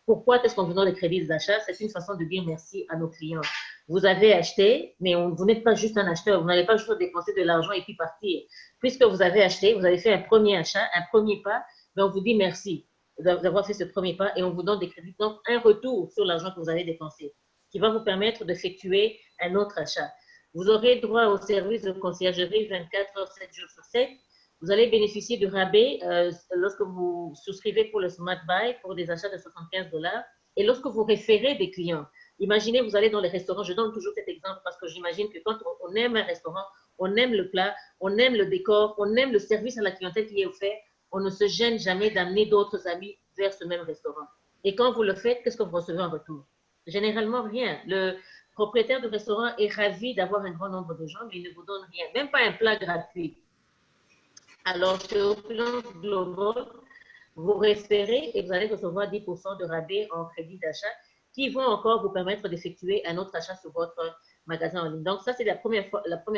Pourquoi est-ce qu'on vous donne des crédits d'achat? C'est une façon de dire merci à nos clients. Vous avez acheté, mais vous n'êtes pas juste un acheteur. Vous n'allez pas juste dépenser de l'argent et puis partir. Puisque vous avez acheté, vous avez fait un premier achat, un premier pas, mais on vous dit merci d'avoir fait ce premier pas et on vous donne des crédits. Donc, un retour sur l'argent que vous avez dépensé qui va vous permettre d'effectuer un autre achat. Vous aurez droit au service de conciergerie 24 heures, 7 jours sur 7. Vous allez bénéficier du rabais lorsque vous souscrivez pour le Smart Buy pour des achats de $75 et lorsque vous référez des clients. Imaginez, vous allez dans les restaurants, je donne toujours cet exemple parce que j'imagine que quand on aime un restaurant, on aime le plat, on aime le décor, on aime le service à la clientèle qui est offert, on ne se gêne jamais d'amener d'autres amis vers ce même restaurant. Et quand vous le faites, qu'est-ce que vous recevez en retour? Généralement, rien. Le propriétaire du restaurant est ravi d'avoir un grand nombre de gens, mais il ne vous donne rien, même pas un plat gratuit. Alors, chez Opulence Global, vous référez et vous allez recevoir 10% de rabais en crédit d'achat qui vont encore vous permettre d'effectuer un autre achat sur votre magasin en ligne. Donc, ça, c'est la première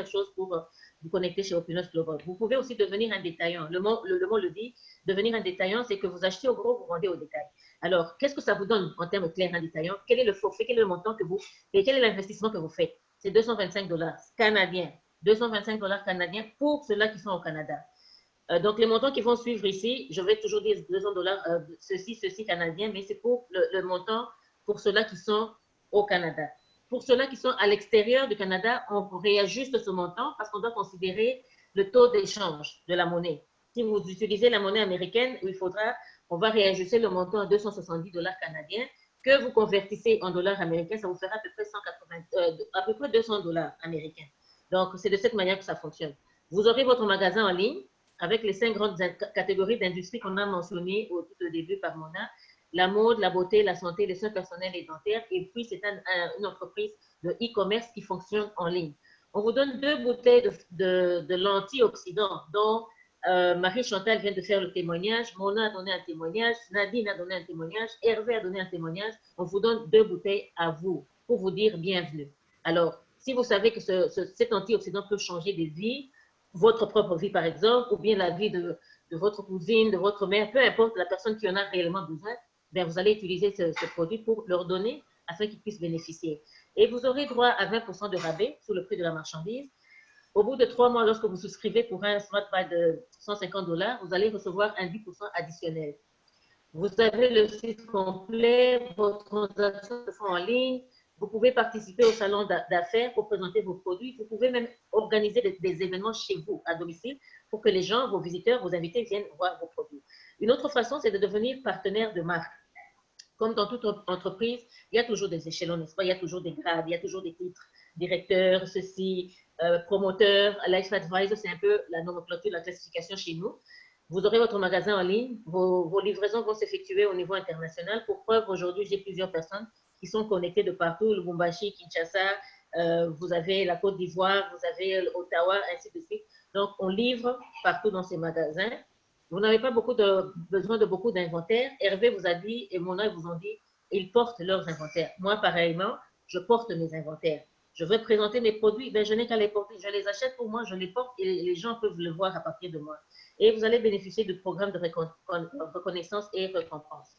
chose pour vous connecter chez Opulence Global. Vous pouvez aussi devenir un détaillant. Le mot le dit, devenir un détaillant, c'est que vous achetez au gros, vous vendez au détail. Alors, qu'est-ce que ça vous donne en termes clairs un détaillant? Quel est le forfait, quel est le montant que vous et quel est l'investissement que vous faites? C'est $225 canadiens. $225 canadiens pour ceux-là qui sont au Canada. Donc, les montants qui vont suivre ici, je vais toujours dire $200, ceci canadien, mais c'est pour le montant pour ceux-là qui sont au Canada. Pour ceux-là qui sont à l'extérieur du Canada, on réajuste ce montant parce qu'on doit considérer le taux d'échange de la monnaie. Si vous utilisez la monnaie américaine, on va réajuster le montant à $270 canadiens que vous convertissez en dollars américains, ça vous fera à peu près $200 américains. Donc, c'est de cette manière que ça fonctionne. Vous aurez votre magasin en ligne avec les 5 grandes catégories d'industrie qu'on a mentionnées tout au début par Mona. La mode, la beauté, la santé, les soins personnels et dentaires. Et puis, c'est une entreprise de e-commerce qui fonctionne en ligne. On vous donne 2 bouteilles de l'antioxydant dont Marie-Chantal vient de faire le témoignage, Mona a donné un témoignage, Nadine a donné un témoignage, Hervé a donné un témoignage. On vous donne 2 bouteilles à vous pour vous dire bienvenue. Alors, si vous savez que cet antioxydant peut changer des vies, votre propre vie par exemple, ou bien la vie de votre cousine, de votre mère, peu importe la personne qui en a réellement besoin, bien, vous allez utiliser ce produit pour leur donner afin qu'ils puissent bénéficier. Et vous aurez droit à 20% de rabais sur le prix de la marchandise. Au bout de 3 mois, lorsque vous souscrivez pour un Smart Buy de $150, vous allez recevoir un 10% additionnel. Vous avez le site complet, vos transactions se font en ligne, vous pouvez participer au salon d'affaires pour présenter vos produits, vous pouvez même organiser des événements chez vous, à domicile, pour que les gens, vos visiteurs, vos invités viennent voir vos produits. Une autre façon, c'est de devenir partenaire de marque. Comme dans toute entreprise, il y a toujours des échelons, n'est-ce pas? Il y a toujours des grades, il y a toujours des titres, directeur, promoteur, life advisor, c'est un peu la nomenclature, la classification chez nous. Vous aurez votre magasin en ligne, vos livraisons vont s'effectuer au niveau international. Pour preuve, aujourd'hui, j'ai plusieurs personnes qui sont connectées de partout, Lubumbashi, Kinshasa, vous avez la Côte d'Ivoire, vous avez Ottawa, ainsi de suite. Donc, on livre partout dans ces magasins. Vous n'avez pas besoin de beaucoup d'inventaire. Hervé vous a dit, et Mona vous ont dit, ils portent leurs inventaires. Moi, pareillement, je porte mes inventaires. Je veux présenter mes produits, ben, je n'ai qu'à les porter. Je les achète pour moi, je les porte et les gens peuvent le voir à partir de moi. Et vous allez bénéficier du programme de reconnaissance et récompense.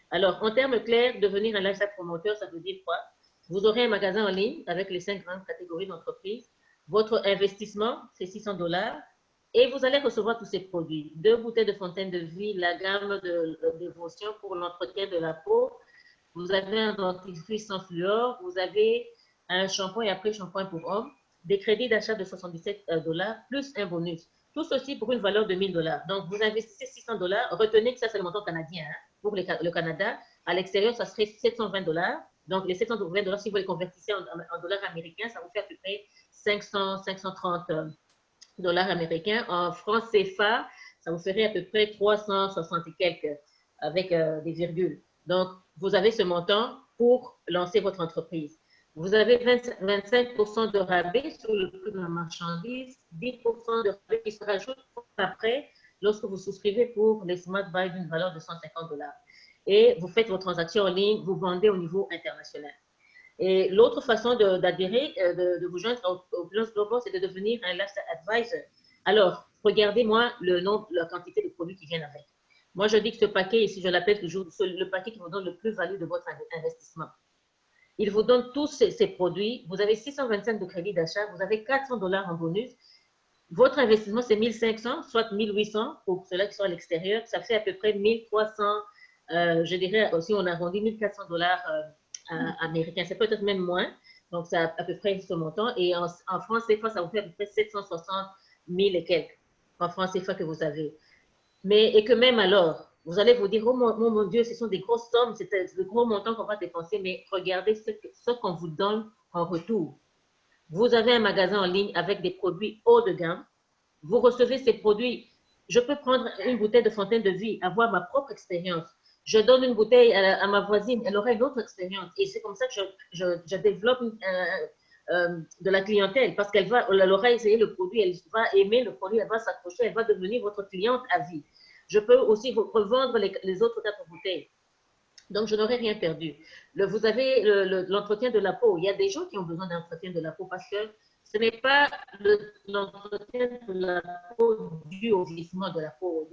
Alors, en termes clairs, devenir un lifestyle promoteur, ça veut dire quoi? Vous aurez un magasin en ligne avec les 5 grandes catégories d'entreprises. Votre investissement, c'est $600. Et vous allez recevoir tous ces produits. 2 bouteilles de Fontaine de Vie, la gamme de dévotion pour l'entretien de la peau. Vous avez un dentifrice sans fluor. Vous avez un shampoing et après-shampoing pour hommes, des crédits d'achat de 77 dollars plus un bonus. Tout ceci pour une valeur de 1000 dollars. Donc, vous investissez 600 dollars. Retenez que ça, c'est le montant canadien. Hein, pour le Canada, à l'extérieur, ça serait 720 dollars. Donc, les 720 dollars, si vous les convertissez en dollars américains, ça vous fait à peu près 530 dollars américains. En francs CFA, ça vous ferait à peu près 360 et quelques avec des virgules. Donc, vous avez ce montant pour lancer votre entreprise. Vous avez 25% de rabais sur le prix de la marchandise, 10% de rabais qui se rajoutent après lorsque vous souscrivez pour les Smart Buy d'une valeur de 150 dollars. Et vous faites vos transactions en ligne, vous vendez au niveau international. Et l'autre façon d'adhérer, de vous joindre au Opulence Global, c'est de devenir un Lifestyle Advisor. Alors, regardez-moi le nombre, la quantité de produits qui viennent avec. Moi, je dis que ce paquet, ici, je l'appelle toujours le paquet qui vous donne le plus-value de votre investissement. Il vous donne tous ces produits. Vous avez 625 de crédit d'achat, vous avez 400 dollars en bonus. Votre investissement, c'est 1500, soit 1800 pour ceux-là qui sont à l'extérieur. Ça fait à peu près 1300, je dirais aussi, on arrondit 1400 dollars américains. C'est peut-être même moins. Donc, c'est à peu près ce montant. Et en France CFA, ça vous fait à peu près 760 000 et quelques en France CFA que vous avez. Mais, et que même alors, vous allez vous dire, oh mon Dieu, ce sont des grosses sommes, c'est de gros montants qu'on va dépenser, mais regardez ce qu'on vous donne en retour. Vous avez un magasin en ligne avec des produits haut de gamme. Vous recevez ces produits. Je peux prendre une bouteille de Fontaine de Vie, avoir ma propre expérience. Je donne une bouteille à ma voisine, elle aura une autre expérience. Et c'est comme ça que je développe de la clientèle parce elle aura essayé le produit, elle va aimer le produit, elle va s'accrocher, elle va devenir votre cliente à vie. Je peux aussi vous revendre les autres 4 bouteilles. Donc, je n'aurais rien perdu. Vous avez l'entretien de la peau. Il y a des gens qui ont besoin d'entretien de la peau parce que ce n'est pas l'entretien de la peau dû au vieillissement de la peau,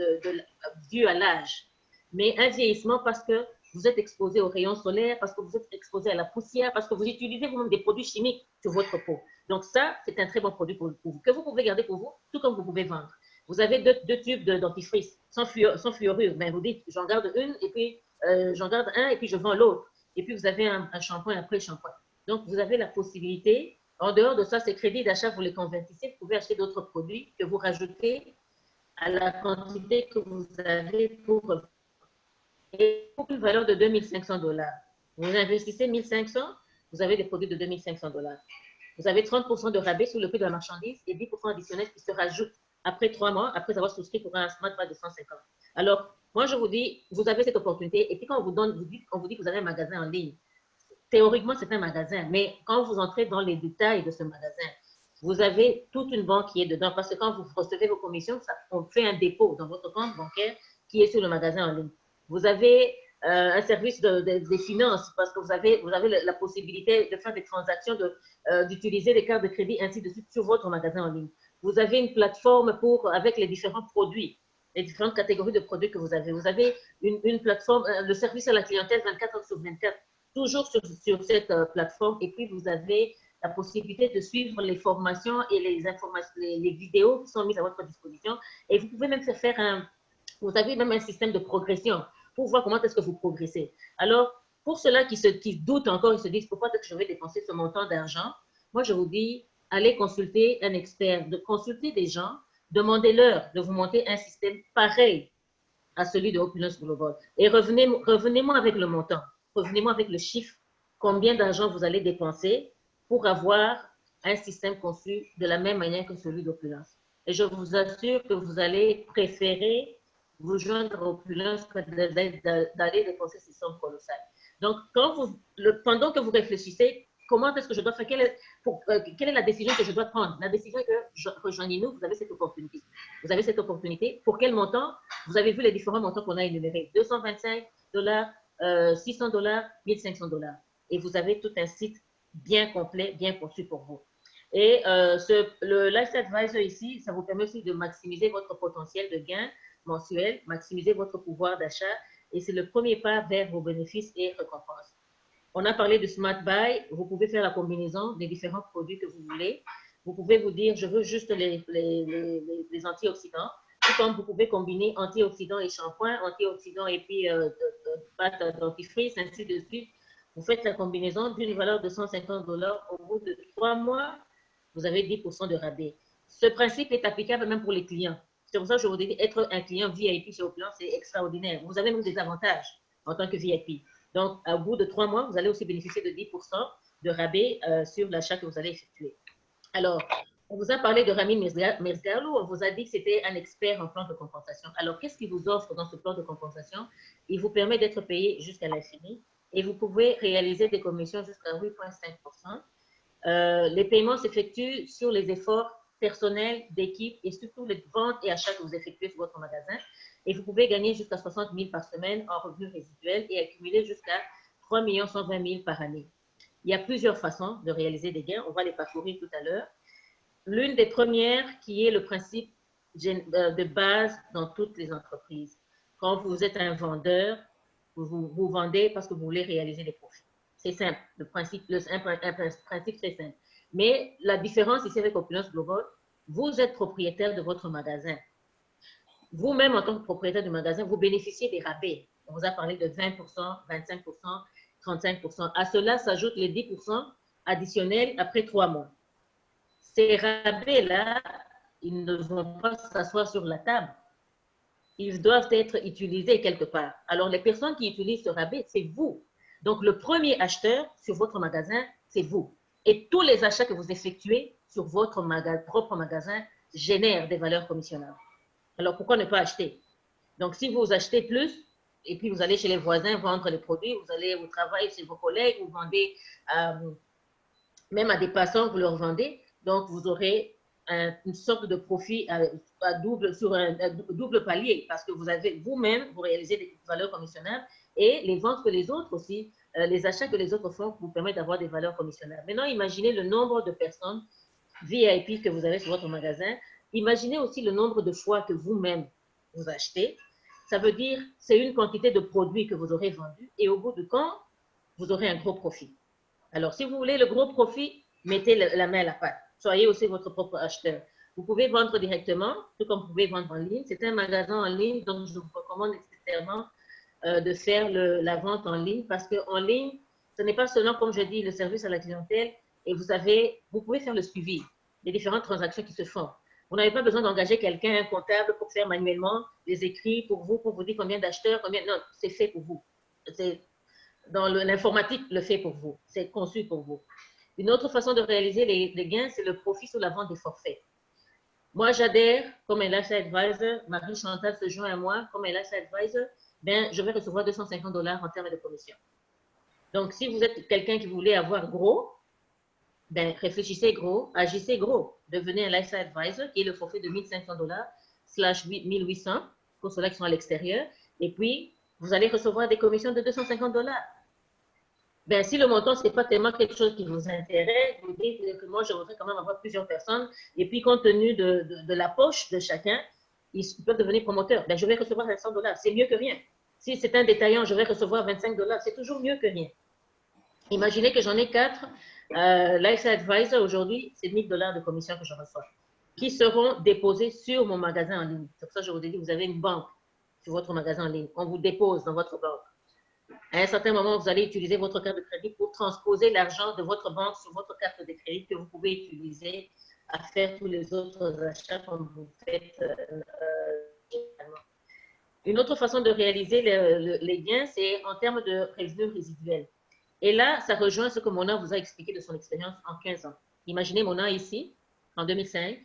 dû à l'âge, mais un vieillissement parce que vous êtes exposé aux rayons solaires, parce que vous êtes exposé à la poussière, parce que vous utilisez vous-même des produits chimiques sur votre peau. Donc ça, c'est un très bon produit pour vous, que vous pouvez garder pour vous, tout comme vous pouvez vendre. Vous avez deux tubes de dentifrice sans fluorure. Ben, vous dites, j'en garde une et puis j'en garde un et puis je vends l'autre. Et puis vous avez un shampoing après shampoing. Donc vous avez la possibilité, en dehors de ça, ces crédits d'achat, vous les convertissez, vous pouvez acheter d'autres produits que vous rajoutez à la quantité que vous avez pour une valeur de 2500 dollars. Vous investissez 1500, vous avez des produits de 2500 dollars. Vous avez 30% de rabais sur le prix de la marchandise et 10% additionnel qui se rajoutent après 3 mois, après avoir souscrit pour un Smart Buy de 150. Alors, moi, je vous dis, vous avez cette opportunité. Et puis, quand on vous dit que vous avez un magasin en ligne, théoriquement, c'est un magasin. Mais quand vous entrez dans les détails de ce magasin, vous avez toute une banque qui est dedans. Parce que quand vous recevez vos commissions, on fait un dépôt dans votre compte bancaire qui est sur le magasin en ligne. Vous avez un service des finances parce que vous avez la possibilité de faire des transactions, d'utiliser des cartes de crédit, ainsi de suite, sur votre magasin en ligne. Vous avez une plateforme avec les différents produits, les différentes catégories de produits que vous avez. Vous avez une plateforme, le service à la clientèle 24 heures sur 24, toujours sur cette plateforme. Et puis, vous avez la possibilité de suivre les formations et les vidéos qui sont mises à votre disposition. Et vous pouvez même vous avez même un système de progression pour voir comment est-ce que vous progressez. Alors, pour ceux-là qui doutent encore, ils se disent pourquoi est-ce que je vais dépenser ce montant d'argent, moi je vous dis, allez consulter un expert, de consulter des gens, demandez-leur de vous monter un système pareil à celui de Opulence Global. Et revenez-moi avec le montant, revenez-moi avec le chiffre, combien d'argent vous allez dépenser pour avoir un système conçu de la même manière que celui d'Opulence. Et je vous assure que vous allez préférer vous joindre à Opulence que d'aller dépenser ces sommes colossales. Donc, pendant que vous réfléchissez, comment est-ce que je dois faire, quelle est la décision que je dois prendre? La décision est que rejoignez-nous, vous avez cette opportunité. Vous avez cette opportunité. Pour quel montant? Vous avez vu les différents montants qu'on a énumérés. 225 dollars, 600 dollars, 1500 dollars. Et vous avez tout un site bien complet, bien conçu pour vous. Et le Lifestyle Advisor ici, ça vous permet aussi de maximiser votre potentiel de gain mensuel, maximiser votre pouvoir d'achat. Et c'est le premier pas vers vos bénéfices et récompenses. On a parlé de Smart Buy. Vous pouvez faire la combinaison des différents produits que vous voulez. Vous pouvez vous dire, je veux juste les antioxydants. Tout comme vous pouvez combiner antioxydants et shampoing, antioxydants et puis pâte dentifrice, ainsi de suite. Vous faites la combinaison d'une valeur de 150 $. Au bout de 3 mois, vous avez 10% de rabais. Ce principe est applicable même pour les clients. C'est pour ça que je vous dis, être un client VIP chez Opulence, c'est extraordinaire. Vous avez même des avantages en tant que VIP. Donc, au bout de 3 mois, vous allez aussi bénéficier de 10% de rabais sur l'achat que vous allez effectuer. Alors, on vous a parlé de Rami Merzgalou, on vous a dit que c'était un expert en plan de compensation. Alors, qu'est-ce qu'il vous offre dans ce plan de compensation? Il vous permet d'être payé jusqu'à l'infini et vous pouvez réaliser des commissions jusqu'à 8,5%. Les paiements s'effectuent sur les efforts personnels, d'équipe et surtout les ventes et achats que vous effectuez sur votre magasin. Et vous pouvez gagner jusqu'à 60 000 par semaine en revenus résiduels et accumuler jusqu'à 3 120 000 par année. Il y a plusieurs façons de réaliser des gains. On va les parcourir tout à l'heure. L'une des premières qui est le principe de base dans toutes les entreprises. Quand vous êtes un vendeur, vous vendez parce que vous voulez réaliser des profits. C'est simple, un principe très simple. Mais la différence ici avec Opulence Global, vous êtes propriétaire de votre magasin. Vous-même, en tant que propriétaire du magasin, vous bénéficiez des rabais. On vous a parlé de 20%, 25%, 35%. À cela s'ajoutent les 10% additionnels après 3 mois. Ces rabais-là, ils ne vont pas s'asseoir sur la table. Ils doivent être utilisés quelque part. Alors, les personnes qui utilisent ce rabais, c'est vous. Donc, le premier acheteur sur votre magasin, c'est vous. Et tous les achats que vous effectuez sur votre propre magasin génèrent des valeurs commissionnables. Alors, pourquoi ne pas acheter? Donc, si vous achetez plus, et puis vous allez chez les voisins vendre les produits, vous allez au travail chez vos collègues, vous vendez même à des passants, vous leur vendez. Donc, vous aurez une sorte de profit sur un double palier parce que vous avez vous-même, vous réalisez des valeurs commissionnables et les ventes que les autres aussi, les achats que les autres font vous permettent d'avoir des valeurs commissionnables. Maintenant, imaginez le nombre de personnes VIP que vous avez sur votre magasin. Imaginez aussi le nombre de fois que vous-même vous achetez. Ça veut dire c'est une quantité de produits que vous aurez vendu et au bout de quand, vous aurez un gros profit. Alors, si vous voulez le gros profit, mettez la main à la pâte. Soyez aussi votre propre acheteur. Vous pouvez vendre directement, tout comme vous pouvez vendre en ligne. C'est un magasin en ligne, donc je vous recommande nécessairement de faire la vente en ligne parce qu'en ligne, ce n'est pas seulement, comme je dis, le service à la clientèle et vous pouvez faire le suivi des différentes transactions qui se font. Vous n'avez pas besoin d'engager quelqu'un, un comptable, pour faire manuellement les écrits pour vous dire combien d'acheteurs, non, c'est fait pour vous. Dans l'informatique, le fait pour vous. C'est conçu pour vous. Une autre façon de réaliser les gains, c'est le profit sur la vente des forfaits. Moi, j'adhère comme un LHC Advisor. Marie-Chantal se joint à moi comme un LHC Advisor. Ben, je vais recevoir 250 $ en termes de commission. Donc, si vous êtes quelqu'un qui voulait avoir gros, ben, réfléchissez gros, agissez gros. Devenez un Lifestyle Advisor qui est le forfait de 1500 $ / 1800 pour ceux-là qui sont à l'extérieur. Et puis, vous allez recevoir des commissions de 250 $. Ben, si le montant, ce n'est pas tellement quelque chose qui vous intéresse, vous dites que moi, je voudrais quand même avoir plusieurs personnes. Et puis, compte tenu de la poche de chacun, ils peuvent devenir promoteurs. Ben, je vais recevoir 500 $. C'est mieux que rien. Si c'est un détaillant, je vais recevoir 25 $. C'est toujours mieux que rien. Imaginez que j'en ai 4. Lifestyle Advisor, aujourd'hui, c'est 1000 $ de commission que je reçois, qui seront déposés sur mon magasin en ligne. C'est pour ça que je vous ai dit, vous avez une banque sur votre magasin en ligne. On vous dépose dans votre banque. À un certain moment, vous allez utiliser votre carte de crédit pour transposer l'argent de votre banque sur votre carte de crédit que vous pouvez utiliser à faire tous les autres achats comme vous faites généralement. Une autre façon de réaliser les gains, c'est en termes de revenus résiduels. Et là, ça rejoint ce que Mona vous a expliqué de son expérience en 15 ans. Imaginez Mona ici, en 2005.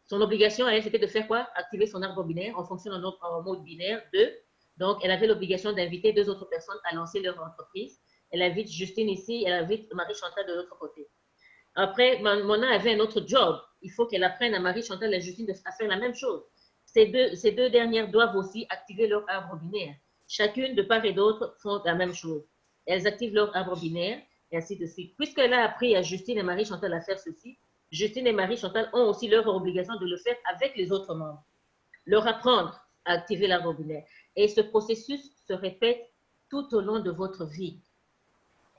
Son obligation à elle, c'était de faire quoi? Activer son arbre binaire en fonction en mode binaire 2. Donc, elle avait l'obligation d'inviter 2 autres personnes à lancer leur entreprise. Elle invite Justine ici, elle invite Marie-Chantal de l'autre côté. Après, Mona avait un autre job. Il faut qu'elle apprenne à Marie-Chantal et à Justine à faire la même chose. Ces deux dernières doivent aussi activer leur arbre binaire. Chacune, de part et d'autre, font la même chose. Elles activent leur arbre binaire et ainsi de suite. Puisqu'elle a appris à Justine et Marie-Chantal à faire ceci, Justine et Marie-Chantal ont aussi leur obligation de le faire avec les autres membres. Leur apprendre à activer l'arbre binaire. Et ce processus se répète tout au long de votre vie,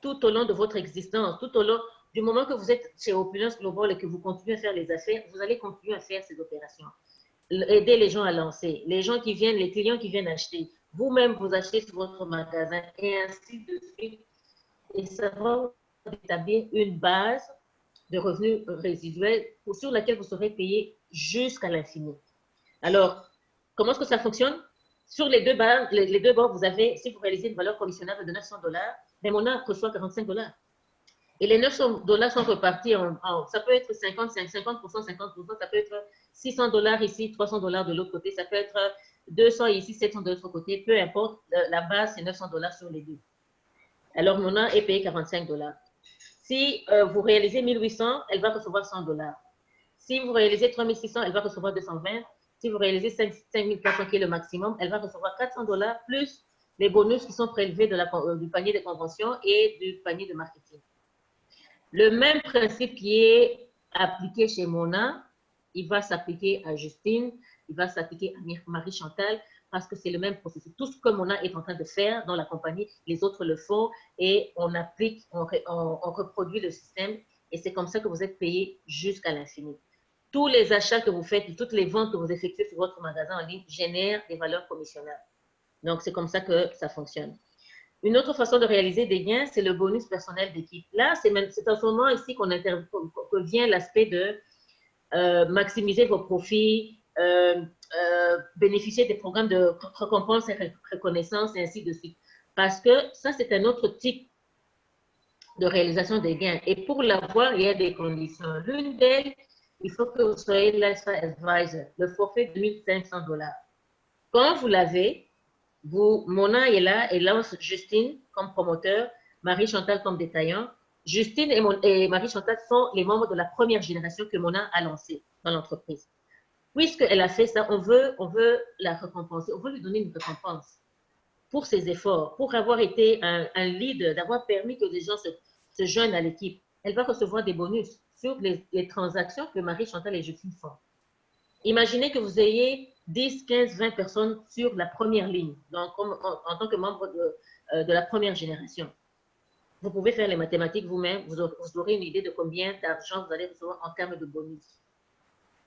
tout au long de votre existence, tout au long du moment que vous êtes chez Opulence Global et que vous continuez à faire les affaires, vous allez continuer à faire ces opérations. Aider les gens à lancer, les gens qui viennent, les clients qui viennent acheter, vous-même vous achetez sur votre magasin et ainsi de suite et ça va établir une base de revenus résiduels sur laquelle vous serez payé jusqu'à l'infini. Alors, comment est-ce que ça fonctionne? Sur les deux bords, vous avez, si vous réalisez une valeur commissionnable de $900, mais Mona reçoit $45. Et les $900 sont repartis ça peut être 50%, 50%, ça peut être $600 ici, $300 de l'autre côté, ça peut être 200 ici, 700 de l'autre côté, peu importe, la base c'est $900 sur les deux. Alors Mona est payé $45. Si vous réalisez 1800, elle va recevoir $100. Si vous réalisez 3600, elle va recevoir 220. Si vous réalisez 5400 qui est le maximum, elle va recevoir $400 plus les bonus qui sont prélevés du panier de convention et du panier de marketing. Le même principe qui est appliqué chez Mona, il va s'appliquer à Justine, il va s'appliquer à Marie-Chantal, parce que c'est le même processus. Tout ce que Mona est en train de faire dans la compagnie, les autres le font et on applique, on reproduit le système et c'est comme ça que vous êtes payé jusqu'à l'infini. Tous les achats que vous faites, toutes les ventes que vous effectuez sur votre magasin en ligne génèrent des valeurs commissionnables. Donc, c'est comme ça que ça fonctionne. Une autre façon de réaliser des gains, c'est le bonus personnel d'équipe. Là, c'est en ce moment ici que vient l'aspect de maximiser vos profits, bénéficier des programmes de récompense et reconnaissance et ainsi de suite. Parce que ça, c'est un autre type de réalisation des gains. Et pour l'avoir, il y a des conditions. L'une d'elles, il faut que vous soyez Lifestyle Advisor, le forfait de $1500. Quand vous l'avez, Mona est là et lance Justine comme promoteur, Marie-Chantal comme détaillant. Justine et Marie-Chantal sont les membres de la première génération que Mona a lancée dans l'entreprise. Puisqu'elle a fait ça, on veut la récompenser, on veut lui donner une récompense pour ses efforts, pour avoir été un leader, d'avoir permis que des gens se joignent à l'équipe. Elle va recevoir des bonus sur les transactions que Marie-Chantal et Justine font. Imaginez que vous ayez 10, 15, 20 personnes sur la première ligne, donc en tant que membre de la première génération. Vous pouvez faire les mathématiques vous-même, vous aurez une idée de combien d'argent vous allez recevoir en termes de bonus.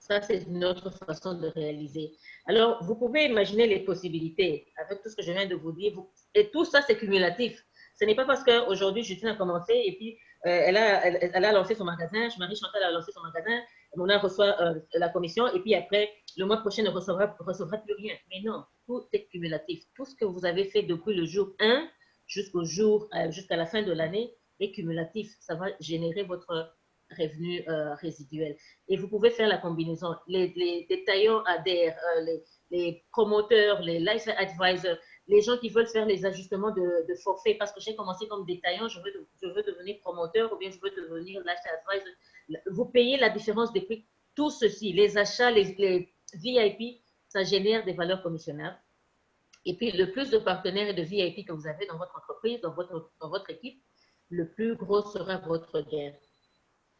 Ça, c'est une autre façon de réaliser. Alors, vous pouvez imaginer les possibilités avec tout ce que je viens de vous dire. Et tout ça, c'est cumulatif. Ce n'est pas parce qu'aujourd'hui, Justine a commencé et puis elle a lancé son magasin, Marie-Chantal a lancé son magasin, Mona reçoit la commission et puis après, le mois prochain, ne recevra plus rien. Mais non, tout est cumulatif. Tout ce que vous avez fait depuis le jour 1 jusqu'à la fin de l'année est cumulatif. Ça va générer votre revenu résiduel. Et vous pouvez faire la combinaison. Les détaillants adhèrent, les promoteurs, les life advisors, les gens qui veulent faire les ajustements de forfait, parce que j'ai commencé comme détaillant, je veux devenir promoteur ou bien je veux devenir life advisor. Vous payez la différence des prix. Tout ceci, les achats, les VIP, ça génère des valeurs commissionnables. Et puis, le plus de partenaires et de VIP que vous avez dans votre entreprise, dans votre équipe, le plus gros sera votre gain.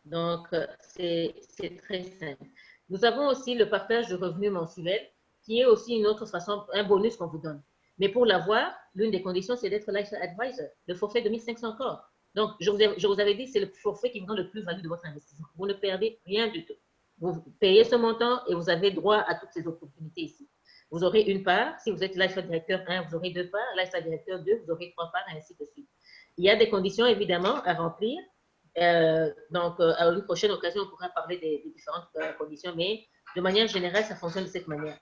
Donc, c'est très simple. Nous avons aussi le partage de revenus mensuels, qui est aussi une autre façon, un bonus qu'on vous donne. Mais pour l'avoir, l'une des conditions, c'est d'être Lifestyle Advisor, le forfait de 1500 encore. Donc, je vous avais dit, c'est le forfait qui vous donne le plus-value de votre investissement. Vous ne perdez rien du tout. Vous payez ce montant et vous avez droit à toutes ces opportunités ici. Vous aurez une part. Si vous êtes Lifestyle Directeur 1, vous aurez 2 parts. Lifestyle Directeur 2, vous aurez 3 parts, et ainsi de suite. Il y a des conditions, évidemment, à remplir. Donc, à une prochaine occasion, on pourra parler des différentes conditions, mais de manière générale, ça fonctionne de cette manière.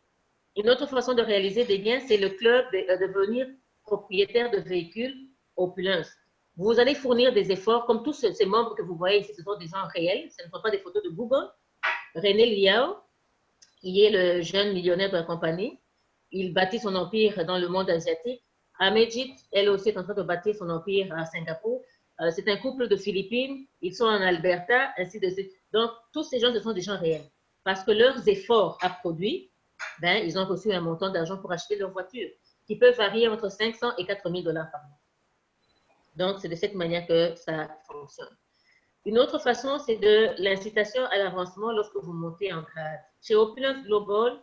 Une autre façon de réaliser des gains, c'est le club de devenir propriétaire de véhicules Opulence. Vous allez fournir des efforts, comme tous ces membres que vous voyez ici, ce sont des gens réels, ce ne sont pas des photos de Google. René Liao, qui est le jeune millionnaire de la compagnie, il bâtit son empire dans le monde asiatique. Amejit, elle aussi, est en train de bâtir son empire à Singapour. C'est un couple de Philippines, ils sont en Alberta, ainsi de suite. Donc, tous ces gens, ce sont des gens réels. Parce que leurs efforts à produit, ils ont reçu un montant d'argent pour acheter leur voiture, qui peut varier entre 500 et 4000 $ par mois. Donc, c'est de cette manière que ça fonctionne. Une autre façon, c'est de l'incitation à l'avancement lorsque vous montez en grade. Chez Opulence Global,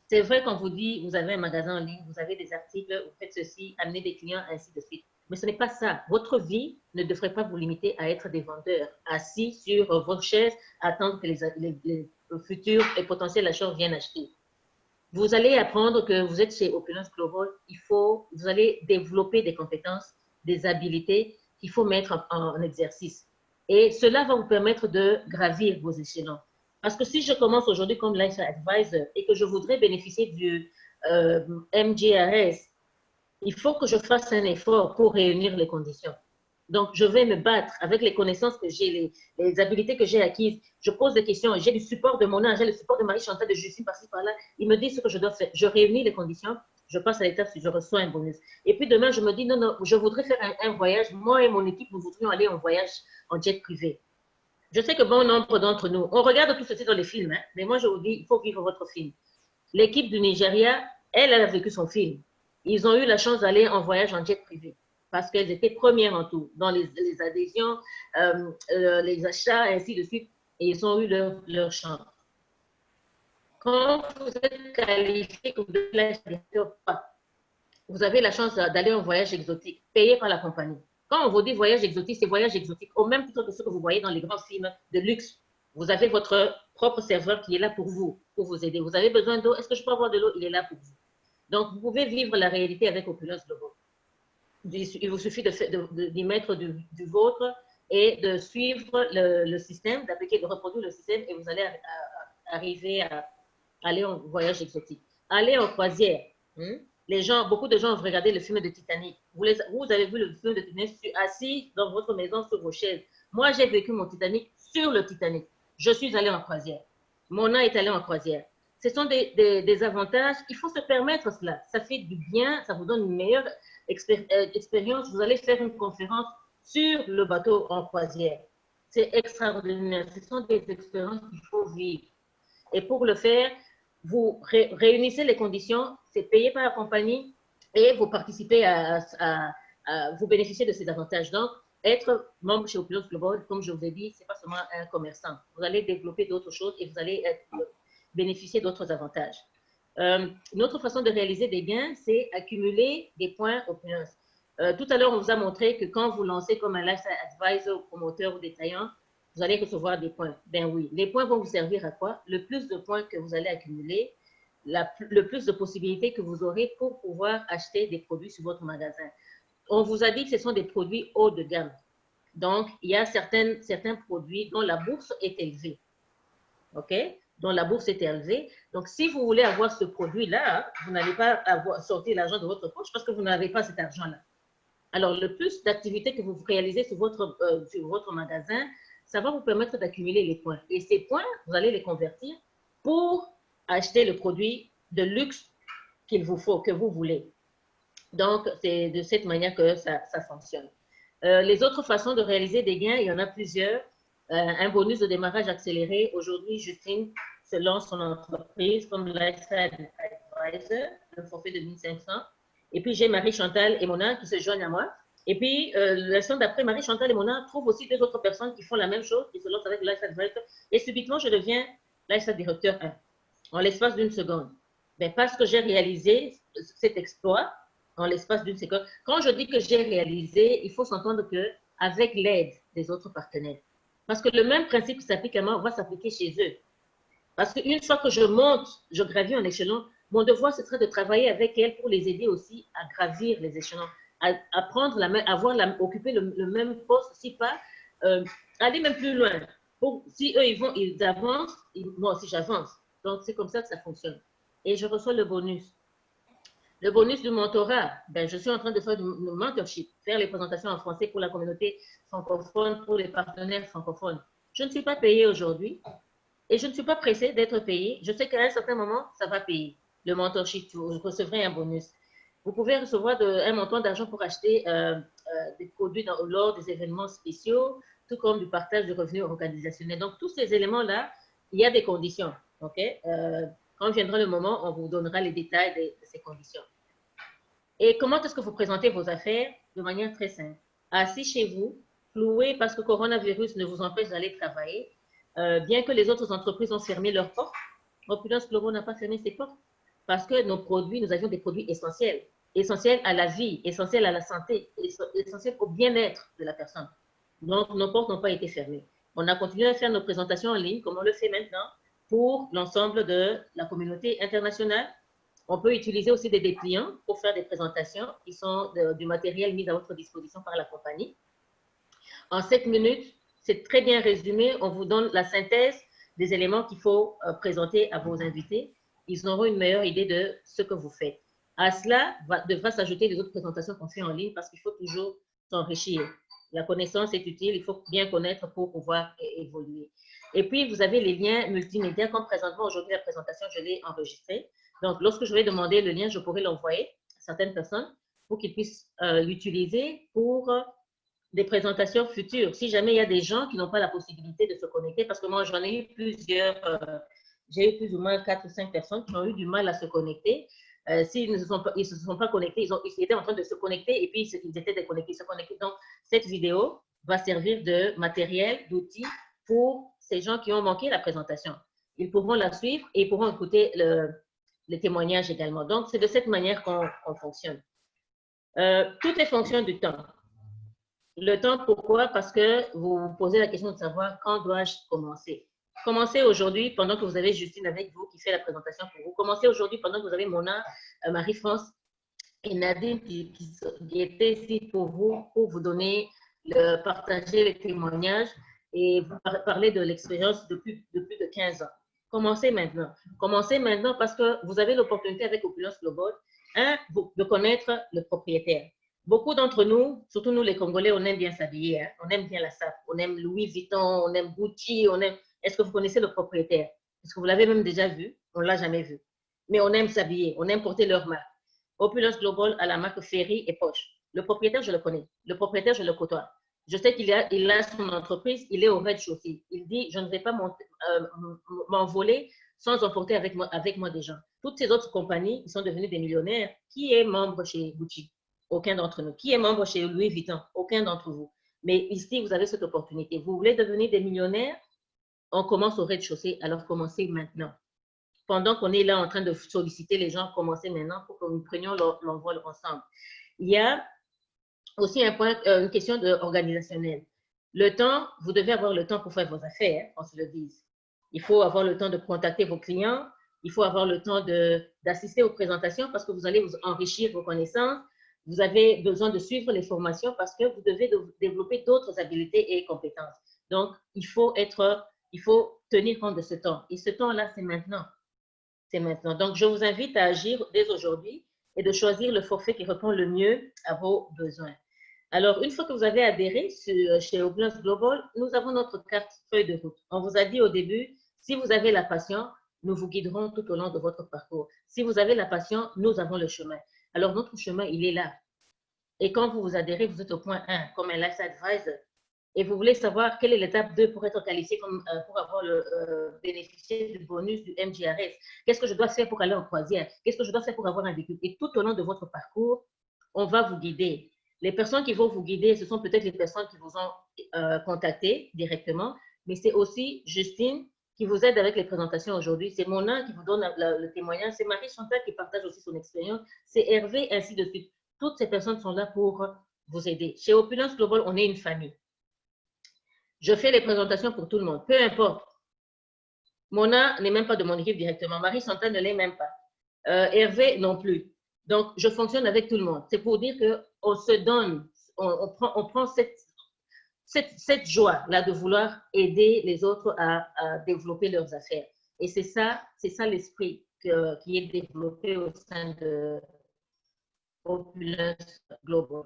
c'est vrai qu'on vous dit, vous avez un magasin en ligne, vous avez des articles, vous faites ceci, amenez des clients, ainsi de suite. Mais ce n'est pas ça. Votre vie ne devrait pas vous limiter à être des vendeurs, assis sur vos chaises, à attendre que les futurs et potentiels acheteurs viennent acheter. Vous allez apprendre que vous êtes chez Opulence Global, vous allez développer des compétences, des habiletés qu'il faut mettre en exercice. Et cela va vous permettre de gravir vos échelons. Parce que si je commence aujourd'hui comme Lifestyle Advisor et que je voudrais bénéficier du MGRS, il faut que je fasse un effort pour réunir les conditions. Donc, je vais me battre avec les connaissances que j'ai, les habiletés que j'ai acquises. Je pose des questions, j'ai du support de mon âge, j'ai le support de Marie-Chantal, de Justine, par-ci, par-là. Ils me disent ce que je dois faire. Je réunis les conditions, je passe à l'étape si je reçois un bonus. Et puis demain, je me dis, non, non, je voudrais faire un voyage. Moi et mon équipe, nous voudrions aller en voyage en jet privé. Je sais que bon nombre d'entre nous, on regarde tout ceci dans les films, hein, mais moi, je vous dis, il faut vivre votre film. L'équipe du Nigeria, elle a vécu son film. Ils ont eu la chance d'aller en voyage en jet privé parce qu'elles étaient premières en tout, dans les adhésions, les achats, ainsi de suite, et ils ont eu leur chance. Quand vous êtes qualifié comme directeur, vous avez la chance d'aller en voyage exotique, payé par la compagnie. Quand on vous dit voyage exotique, c'est voyage exotique, au même titre que ce que vous voyez dans les grands films de luxe. Vous avez votre propre serveur qui est là pour vous aider. Vous avez besoin d'eau, est-ce que je peux avoir de l'eau? Il est là pour vous. Donc, vous pouvez vivre la réalité avec Opulence Global. Il vous suffit d'y mettre du vôtre et de suivre le système, d'appliquer, de reproduire le système et vous allez arriver à aller en voyage exotique. Aller en croisière. Beaucoup de gens ont regardé le film de Titanic. Vous avez vu le film de Titanic assis dans votre maison sur vos chaises. Moi, j'ai vécu mon Titanic sur le Titanic. Je suis allée en croisière. Mona est allée en croisière. Ce sont des avantages. Il faut se permettre cela. Ça fait du bien, ça vous donne une meilleure expérience. Vous allez faire une conférence sur le bateau en croisière. C'est extraordinaire. Ce sont des expériences qu'il faut vivre. Et pour le faire, vous réunissez les conditions, c'est payé par la compagnie et vous participez vous bénéficiez de ces avantages. Donc, être membre chez Opulence Global, comme je vous ai dit, ce n'est pas seulement un commerçant. Vous allez développer d'autres choses et vous allez bénéficier d'autres avantages. Une autre façon de réaliser des gains, c'est accumuler des points Opulence. Tout à l'heure, on vous a montré que quand vous lancez comme un lifestyle advisor, promoteur ou détaillant, vous allez recevoir des points. Ben oui, les points vont vous servir à quoi? Le plus de points que vous allez accumuler, le plus de possibilités que vous aurez pour pouvoir acheter des produits sur votre magasin. On vous a dit que ce sont des produits haut de gamme. Donc, il y a certains produits dont la bourse est élevée. OK? Dont la bourse est élevée. Donc, si vous voulez avoir ce produit-là, vous n'allez pas sortir l'argent de votre poche parce que vous n'avez pas cet argent-là. Alors, le plus d'activités que vous réalisez sur votre magasin, ça va vous permettre d'accumuler les points. Et ces points, vous allez les convertir pour acheter le produit de luxe qu'il vous faut, que vous voulez. Donc, c'est de cette manière que ça fonctionne. Les autres façons de réaliser des gains, il y en a plusieurs. Un bonus de démarrage accéléré. Aujourd'hui, Justine se lance son entreprise comme Lifestyle Advisor, le forfait de 1500. Et puis, j'ai Marie-Chantal et Mona qui se joignent à moi. Et puis, la semaine d'après, Marie-Chantal et Mona trouvent aussi deux autres personnes qui font la même chose, qui se lancent avec Lifestyle Advisor. Et subitement, je deviens Lifestyle Directeur 1, en l'espace d'une seconde. Ben, parce que j'ai réalisé cet exploit en l'espace d'une seconde. Quand je dis que j'ai réalisé, il faut s'entendre qu'avec l'aide des autres partenaires. Parce que le même principe qui s'applique à moi va s'appliquer chez eux. Parce qu'une fois que je monte, je gravis en échelon, mon devoir, ce serait de travailler avec elles pour les aider aussi à gravir les échelons, à prendre occuper le même poste, si pas, aller même plus loin. Si eux, ils avancent, moi aussi, j'avance. Donc, c'est comme ça que ça fonctionne. Et je reçois le bonus. Le bonus du mentorat, ben, je suis en train de faire du mentorship, faire les présentations en français pour la communauté francophone, pour les partenaires francophones. Je ne suis pas payée aujourd'hui et je ne suis pas pressée d'être payée. Je sais qu'à un certain moment, ça va payer. Le mentorship, vous recevrez un bonus. Vous pouvez recevoir un montant d'argent pour acheter des produits lors des événements spéciaux, tout comme du partage de revenus organisationnels. Donc, tous ces éléments-là, il y a des conditions. OK? Quand viendra le moment, on vous donnera les détails de ces conditions. Et comment est-ce que vous présentez vos affaires? De manière très simple. Assis chez vous, cloué parce que le coronavirus ne vous empêche d'aller travailler, bien que les autres entreprises ont fermé leurs portes, Opulence Global n'a pas fermé ses portes parce que nos produits, nous avions des produits essentiels. Essentiels à la vie, essentiels à la santé, essentiels au bien-être de la personne. Donc, nos portes n'ont pas été fermées. On a continué à faire nos présentations en ligne, comme on le fait maintenant, pour l'ensemble de la communauté internationale. On peut utiliser aussi des dépliants pour faire des présentations qui sont du matériel mis à votre disposition par la compagnie. En 7 minutes, c'est très bien résumé. On vous donne la synthèse des éléments qu'il faut présenter à vos invités. Ils auront une meilleure idée de ce que vous faites. À cela, devra s'ajouter les autres présentations qu'on fait en ligne parce qu'il faut toujours s'enrichir. La connaissance est utile, il faut bien connaître pour pouvoir évoluer. Et puis, vous avez les liens multimédia, comme présentement, aujourd'hui, la présentation, je l'ai enregistrée. Donc, lorsque je vais demander le lien, je pourrai l'envoyer à certaines personnes pour qu'ils puissent l'utiliser pour des présentations futures. Si jamais il y a des gens qui n'ont pas la possibilité de se connecter, parce que moi, j'en ai eu plusieurs, j'ai eu plus ou moins 4 ou 5 personnes qui ont eu du mal à se connecter. S'ils ne se sont pas connectés, ils étaient en train de se connecter et puis ils étaient déconnectés, se connecter. Donc, cette vidéo va servir de matériel, d'outil pour ces gens qui ont manqué la présentation. Ils pourront la suivre et ils pourront écouter les témoignages également. Donc, c'est de cette manière qu'on fonctionne. Tout est fonction du temps. Le temps, pourquoi? Parce que vous vous posez la question de savoir quand dois-je commencer. Commencez aujourd'hui pendant que vous avez Justine avec vous qui fait la présentation pour vous. Commencez aujourd'hui pendant que vous avez Mona, Marie-France et Nadine qui étaient ici pour vous donner, partager les témoignages et vous parler de l'expérience de plus de 15 ans. Commencez maintenant. Commencez maintenant parce que vous avez l'opportunité avec Opulence Global, de connaître le propriétaire. Beaucoup d'entre nous, surtout nous les Congolais, on aime bien s'habiller, hein? On aime bien la sape, on aime Louis Vuitton, on aime Gucci, on aime... Est-ce que vous connaissez le propriétaire? Est-ce que vous l'avez même déjà vu? On ne l'a jamais vu. Mais on aime s'habiller, on aime porter leur marque. Opulence Global à la marque Ferry et Poche. Le propriétaire, je le connais. Le propriétaire, je le côtoie. Je sais qu'il a son entreprise, il est au rez-de-chaussée. Il dit, je ne vais pas m'envoler sans emporter avec moi des gens. Toutes ces autres compagnies, ils sont devenus des millionnaires. Qui est membre chez Gucci? Aucun d'entre nous. Qui est membre chez Louis Vuitton? Aucun d'entre vous. Mais ici, vous avez cette opportunité. Vous voulez devenir des millionnaires? On commence au rez-de-chaussée, alors commencez maintenant. Pendant qu'on est là en train de solliciter les gens, commencez maintenant pour que nous prenions l'envol ensemble. Il y a aussi un point, une question organisationnelle. Le temps, vous devez avoir le temps pour faire vos affaires, on se le dise. Il faut avoir le temps de contacter vos clients, il faut avoir le temps d'assister aux présentations parce que vous allez vous enrichir vos connaissances. Vous avez besoin de suivre les formations parce que vous devez développer d'autres habiletés et compétences. Donc, il faut tenir compte de ce temps. Et ce temps-là, c'est maintenant. C'est maintenant. Donc, je vous invite à agir dès aujourd'hui et de choisir le forfait qui répond le mieux à vos besoins. Alors, une fois que vous avez adhéré chez Opulence Global, nous avons notre carte feuille de route. On vous a dit au début, si vous avez la passion, nous vous guiderons tout au long de votre parcours. Si vous avez la passion, nous avons le chemin. Alors, notre chemin, il est là. Et quand vous vous adhérez, vous êtes au point 1, comme un Life Advisor. Et vous voulez savoir quelle est l'étape 2 pour être qualifié pour avoir bénéficier du bonus du MJRS. Qu'est-ce que je dois faire pour aller en croisière? Qu'est-ce que je dois faire pour avoir un véhicule? Et tout au long de votre parcours, on va vous guider. Les personnes qui vont vous guider, ce sont peut-être les personnes qui vous ont contacté directement, mais c'est aussi Justine qui vous aide avec les présentations aujourd'hui. C'est Mona qui vous donne le témoignage. C'est Marie-Chantal qui partage aussi son expérience. C'est Hervé, ainsi de suite. Toutes ces personnes sont là pour vous aider. Chez Opulence Global, on est une famille. Je fais les présentations pour tout le monde, peu importe. Mona n'est même pas de mon équipe directement. Marie-Chantal ne l'est même pas. Hervé non plus. Donc, je fonctionne avec tout le monde. C'est pour dire qu'on se donne, on prend cette joie-là de vouloir aider les autres à développer leurs affaires. Et c'est ça l'esprit qui est développé au sein de Opulence Global.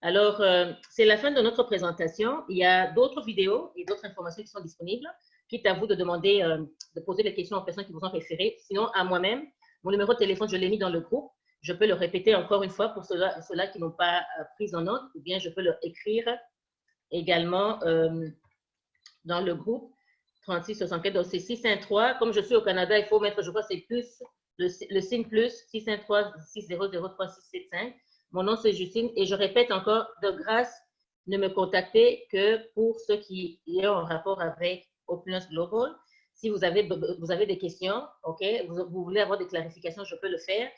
Alors, c'est la fin de notre présentation. Il y a d'autres vidéos et d'autres informations qui sont disponibles. Quitte à vous de demander, de poser des questions aux personnes qui vous ont référé. Sinon, à moi-même, mon numéro de téléphone, je l'ai mis dans le groupe. Je peux le répéter encore une fois pour ceux-là qui n'ont pas pris en note, ou bien je peux leur écrire également dans le groupe 3664. Donc, c'est 613. Comme je suis au Canada, il faut mettre, je crois, c'est plus, le signe plus, 613 6003 675. Mon nom, c'est Justine. Et je répète encore, de grâce, ne me contactez que pour ceux qui ont un rapport avec Opulence Global. Si vous avez des questions, OK, vous voulez avoir des clarifications, je peux le faire.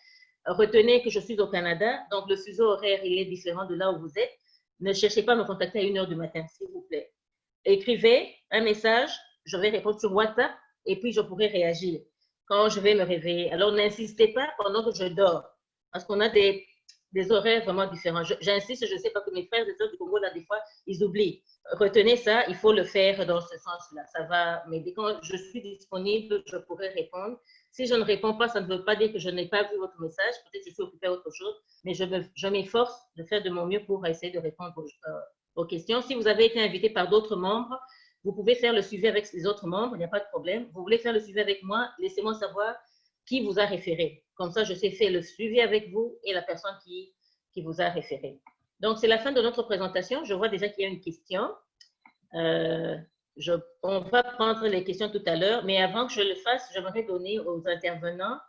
Retenez que je suis au Canada, donc le fuseau horaire, il est différent de là où vous êtes. Ne cherchez pas à me contacter à 1h du matin, s'il vous plaît. Écrivez un message, je vais répondre sur WhatsApp et puis je pourrai réagir quand je vais me réveiller. Alors, n'insistez pas pendant que je dors, parce qu'on a des des horaires vraiment différents. J'insiste, je sais pas que mes frères et sœurs du Congo, là, des fois, ils oublient. Retenez ça, il faut le faire dans ce sens-là. Ça va m'aider. Quand je suis disponible, je pourrai répondre. Si je ne réponds pas, ça ne veut pas dire que je n'ai pas vu votre message. Peut-être que je suis occupée à autre chose, mais je m'efforce de faire de mon mieux pour essayer de répondre aux questions. Si vous avez été invité par d'autres membres, vous pouvez faire le suivi avec les autres membres, il n'y a pas de problème. Vous voulez faire le suivi avec moi, laissez-moi savoir qui vous a référé. Comme ça, je sais faire le suivi avec vous et la personne qui vous a référé. Donc, c'est la fin de notre présentation. Je vois déjà qu'il y a une question. On va prendre les questions tout à l'heure, mais avant que je le fasse, j'aimerais donner aux intervenants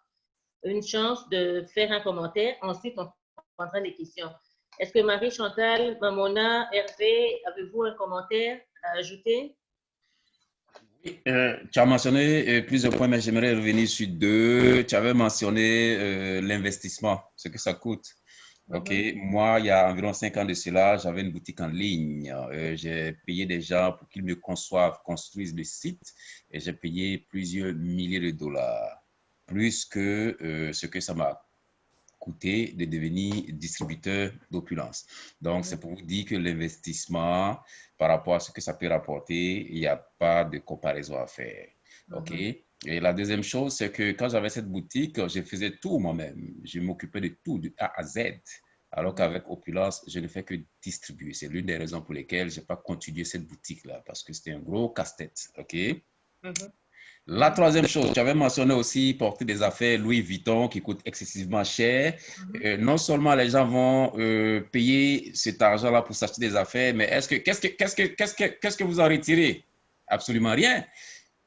une chance de faire un commentaire. Ensuite, on prendra les questions. Est-ce que Marie-Chantal, Mamona, Hervé, avez-vous un commentaire à ajouter? Tu as mentionné plusieurs points, mais j'aimerais revenir sur deux. Tu avais mentionné l'investissement, ce que ça coûte. OK. Moi, il y a environ 5 ans de cela, j'avais une boutique en ligne. J'ai payé des gens pour qu'ils me construisent le site et j'ai payé plusieurs milliers de dollars, plus que ce que ça m'a coûté de devenir distributeur d'opulence. Donc, c'est pour vous dire que l'investissement, par rapport à ce que ça peut rapporter, il n'y a pas de comparaison à faire. OK? Et la deuxième chose, c'est que quand j'avais cette boutique, je faisais tout moi-même. Je m'occupais de tout, de A à Z. Alors qu'avec Opulence, je ne fais que distribuer. C'est l'une des raisons pour lesquelles je n'ai pas continué cette boutique-là, parce que c'était un gros casse-tête. OK? La troisième chose, tu avais mentionné aussi porter des affaires Louis Vuitton qui coûtent excessivement cher. Non seulement les gens vont payer cet argent-là pour s'acheter des affaires, mais qu'est-ce que vous en retirez? Absolument rien.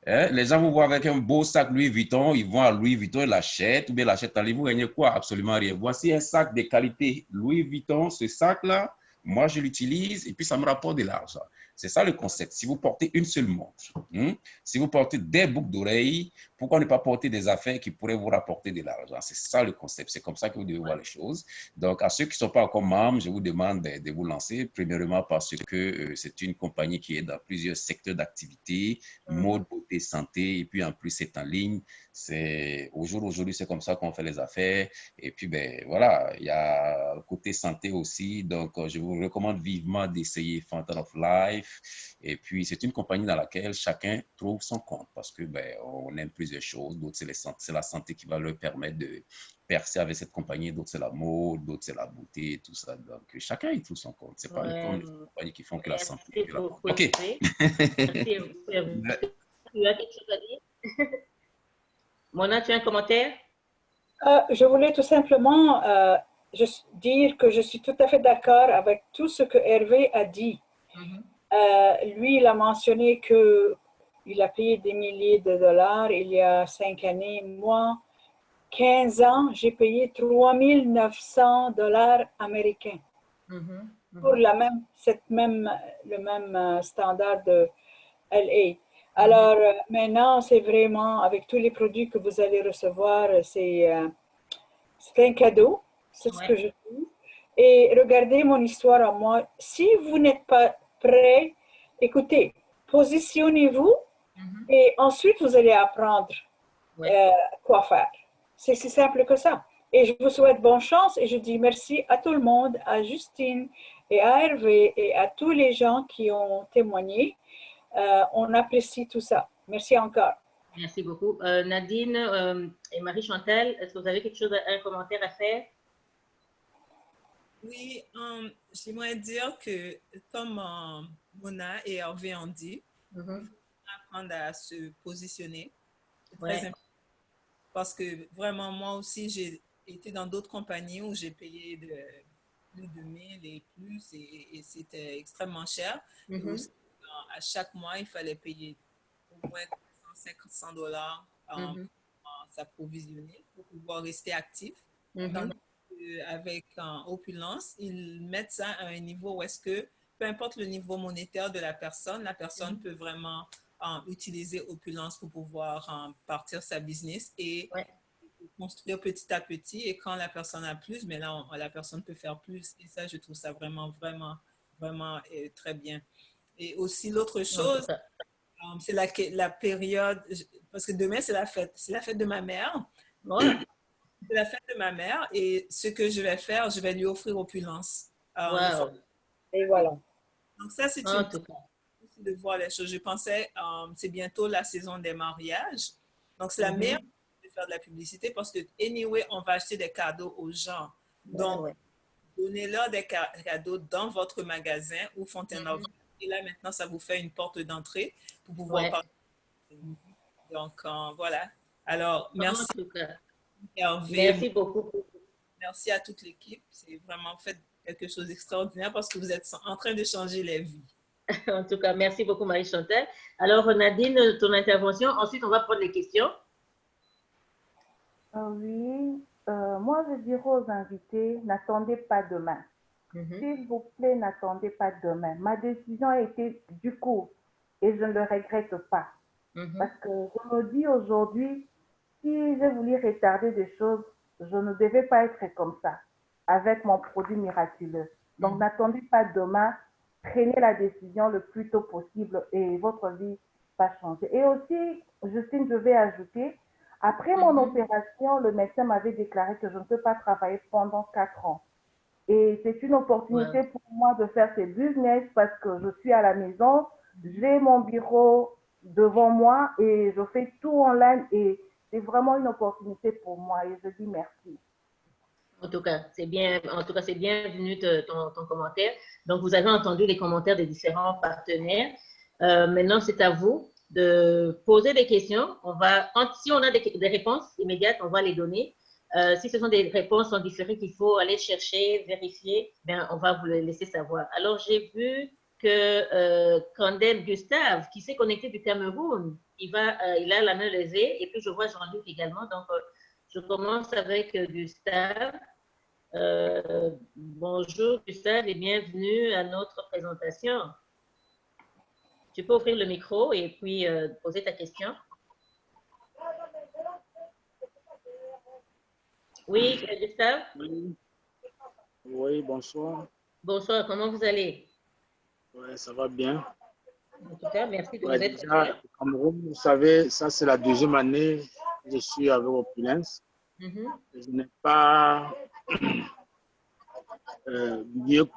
Les gens vous voient avec un beau sac Louis Vuitton, ils vont à Louis Vuitton, ils l'achètent, ou bien l'achètent en ligne, vous gagnez quoi? Absolument rien. Voici un sac de qualité Louis Vuitton, ce sac-là, moi je l'utilise et puis ça me rapporte de l'argent. C'est ça le concept. Si vous portez une seule montre, si vous portez des boucles d'oreilles, pourquoi ne pas porter des affaires qui pourraient vous rapporter de l'argent? C'est ça le concept. C'est comme ça que vous devez voir les choses. Donc, à ceux qui ne sont pas encore membres, je vous demande de vous lancer. Premièrement, parce que c'est une compagnie qui est dans plusieurs secteurs d'activité, mode, beauté, santé, et puis en plus, c'est en ligne. Au jour d'aujourd'hui, c'est comme ça qu'on fait les affaires. Et puis, ben voilà, il y a le côté santé aussi. Donc, je vous recommande vivement d'essayer Fountain of Life. Et puis, c'est une compagnie dans laquelle chacun trouve son compte parce que ben, on aime plusieurs choses. D'autres, c'est la santé qui va leur permettre de percer avec cette compagnie. D'autres, c'est la mode. D'autres, c'est la beauté, tout ça. Donc, chacun y trouve son compte. C'est pas comme les compagnies qui font que la santé et la mode. OK. Merci beaucoup. Tu as quelque chose à dire? Mona, tu as un commentaire? Je voulais tout simplement dire que je suis tout à fait d'accord avec tout ce que Hervé a dit. Lui, il a mentionné qu'il a payé des milliers de dollars il y a 5 années. Moi, 15 ans, j'ai payé 3 900 dollars américains pour le même standard de LA. Alors, maintenant, c'est vraiment, avec tous les produits que vous allez recevoir, c'est un cadeau. C'est ce que je trouve. Et regardez mon histoire à moi. Si vous n'êtes pas prêt, écoutez, positionnez-vous et ensuite vous allez apprendre quoi faire. C'est si simple que ça. Et je vous souhaite bonne chance et je dis merci à tout le monde, à Justine et à Hervé et à tous les gens qui ont témoigné. On apprécie tout ça. Merci encore. Merci beaucoup. Nadine et Marie-Chantal, est-ce que vous avez quelque chose, un commentaire à faire? Oui, j'aimerais dire que comme Mona et Hervé ont dit, il faut apprendre à se positionner. C'est très important parce que vraiment, moi aussi, j'ai été dans d'autres compagnies où j'ai payé plus de 1000 et plus et c'était extrêmement cher. Et aussi, à chaque mois, il fallait payer au moins 500 dollars pour s'approvisionner pour pouvoir rester actif. Avec Opulence, ils mettent ça à un niveau où est-ce que, peu importe le niveau monétaire de la personne peut vraiment utiliser Opulence pour pouvoir partir sa business et construire petit à petit. Et quand la personne a plus, mais là, la personne peut faire plus. Et ça, je trouve ça vraiment, vraiment, vraiment très bien. Et aussi, l'autre chose, c'est la période, parce que demain, c'est la fête de ma mère. c'est la fête de ma mère et ce que je vais faire, je vais lui offrir opulence. De Wow. Et voilà. Donc ça, c'est En une tout cas. façon de voir les choses. Je pensais, c'est bientôt la saison des mariages. Donc, c'est la meilleure façon de faire de la publicité parce que, anyway, on va acheter des cadeaux aux gens. Donc, Ouais. donnez-leur des cadeaux dans votre magasin ou Fontaine of. Et là, maintenant, ça vous fait une porte d'entrée pour pouvoir Ouais. parler. Donc, voilà. Alors, En merci tout cas. Hervé. Merci beaucoup. Merci à toute l'équipe. C'est vraiment fait quelque chose d'extraordinaire parce que vous êtes en train de changer les vies. En tout cas, merci beaucoup, Marie-Chantal. Alors, Nadine, ton intervention. Ensuite, on va prendre les questions. Oui, moi je dirais aux invités, n'attendez pas demain. S'il vous plaît, n'attendez pas demain. Ma décision a été du coup et je ne le regrette pas. Parce que je me dis aujourd'hui, si j'ai voulu retarder des choses, je ne devais pas être comme ça avec mon produit miraculeux. Donc n'attendez pas demain, prenez la décision le plus tôt possible et votre vie va changer. Et aussi, Justine, je vais ajouter, après mon opération, le médecin m'avait déclaré que je ne peux pas travailler pendant 4 ans. Et c'est une opportunité pour moi de faire ce business parce que je suis à la maison, j'ai mon bureau devant moi et je fais tout en ligne et c'est vraiment une opportunité pour moi et je dis merci. En tout cas, c'est bien, c'est bienvenu ton commentaire. Donc, vous avez entendu les commentaires des différents partenaires. Maintenant, c'est à vous de poser des questions. Si on a des réponses immédiates, on va les donner. Si ce sont des réponses en différé qu'il faut aller chercher, vérifier, ben, on va vous le laisser savoir. Alors, j'ai vu que Kandem Gustave, qui s'est connecté du Cameroun, il a la main levée. Et puis, je vois Jean-Luc également. Donc, je commence avec Gustave. Bonjour Gustave et bienvenue à notre présentation. Tu peux ouvrir le micro et puis poser ta question. Oui, Gustave? Oui, bonsoir. Bonsoir, comment vous allez? Oui, ça va bien. En tout cas, merci de Ouais, nous être déjà, au Cameroun, vous savez, ça c'est la deuxième année que je suis avec Opulence. Je n'ai pas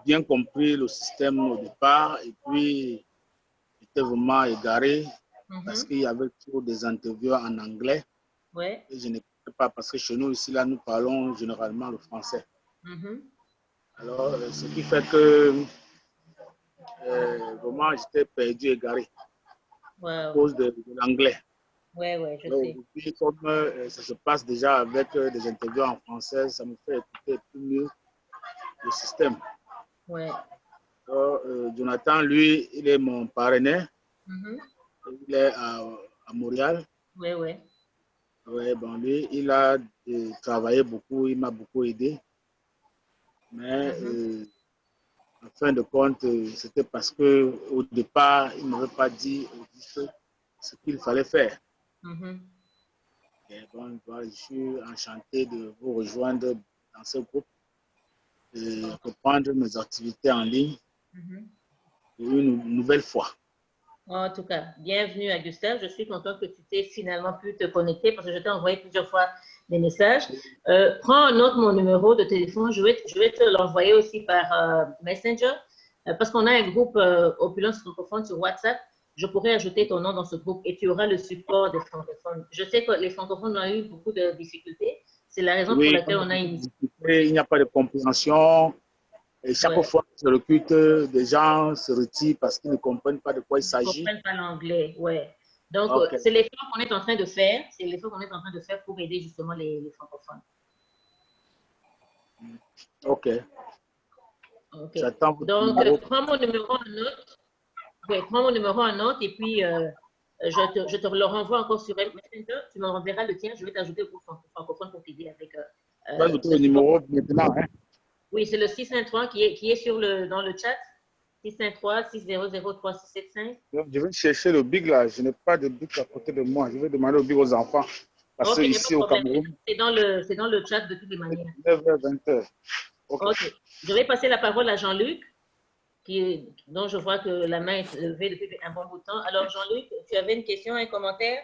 bien compris le système au départ et puis j'étais vraiment égaré parce qu'il y avait trop des interviews en anglais. Ouais. Et je n'écoutais pas parce que chez nous, ici, là, nous parlons généralement le français. Alors, ce qui fait que vraiment, j'étais perdu, égaré à cause de l'anglais. Oui, je alors, sais. aujourd'hui, comme ça se passe déjà avec des interviews en français, ça me fait écouter plus mieux le système. Ouais. Alors, Jonathan, lui, il est mon parrainaire. Il est à Montréal. Oui. Ouais, bon, lui, il a travaillé beaucoup, il m'a beaucoup aidé. Mais en fin de compte, c'était parce qu'au départ, il ne m'avait pas dit ce qu'il fallait faire. Et bon, je suis enchanté de vous rejoindre dans ce groupe et reprendre mes activités en ligne une nouvelle fois. En tout cas, bienvenue à Gustave. Je suis contente que tu t'aies finalement pu te connecter parce que je t'ai envoyé plusieurs fois des messages. Prends en note mon numéro de téléphone. Je vais te l'envoyer aussi par Messenger parce qu'on a un groupe Opulence francophone sur WhatsApp. Je pourrais ajouter ton nom dans ce groupe et tu auras le support des francophones. Je sais que les francophones ont eu beaucoup de difficultés. C'est la raison pour laquelle on a initié. Il n'y a pas de compréhension. Et chaque fois que je recrute, des gens se retirent parce qu'ils ne comprennent pas de quoi il s'agit. Ils ne comprennent pas l'anglais, ouais. Donc, c'est l'effort qu'on est en train de faire. C'est l'effort qu'on est en train de faire pour aider justement les francophones. OK. Donc, prends mon numéro en note. Oui, prends mon numéro en note et puis je te le renvoie encore sur Messenger. Tu me renverras le tien. Je vais t'ajouter au groupe francophone pour t'aider avec. Le numéro maintenant, hein? Oui, c'est le 613 qui est dans le chat. 613-600-3675. Je vais chercher le big là. Je n'ai pas de big à côté de moi. Je vais demander au big aux enfants. Parce que ici au Cameroun. C'est dans le chat de toutes les manières. 9h, 20h. OK. Je vais passer la parole à Jean-Luc, dont je vois que la main est levée depuis un bon bout de temps. Alors, Jean-Luc, tu avais une question, un commentaire?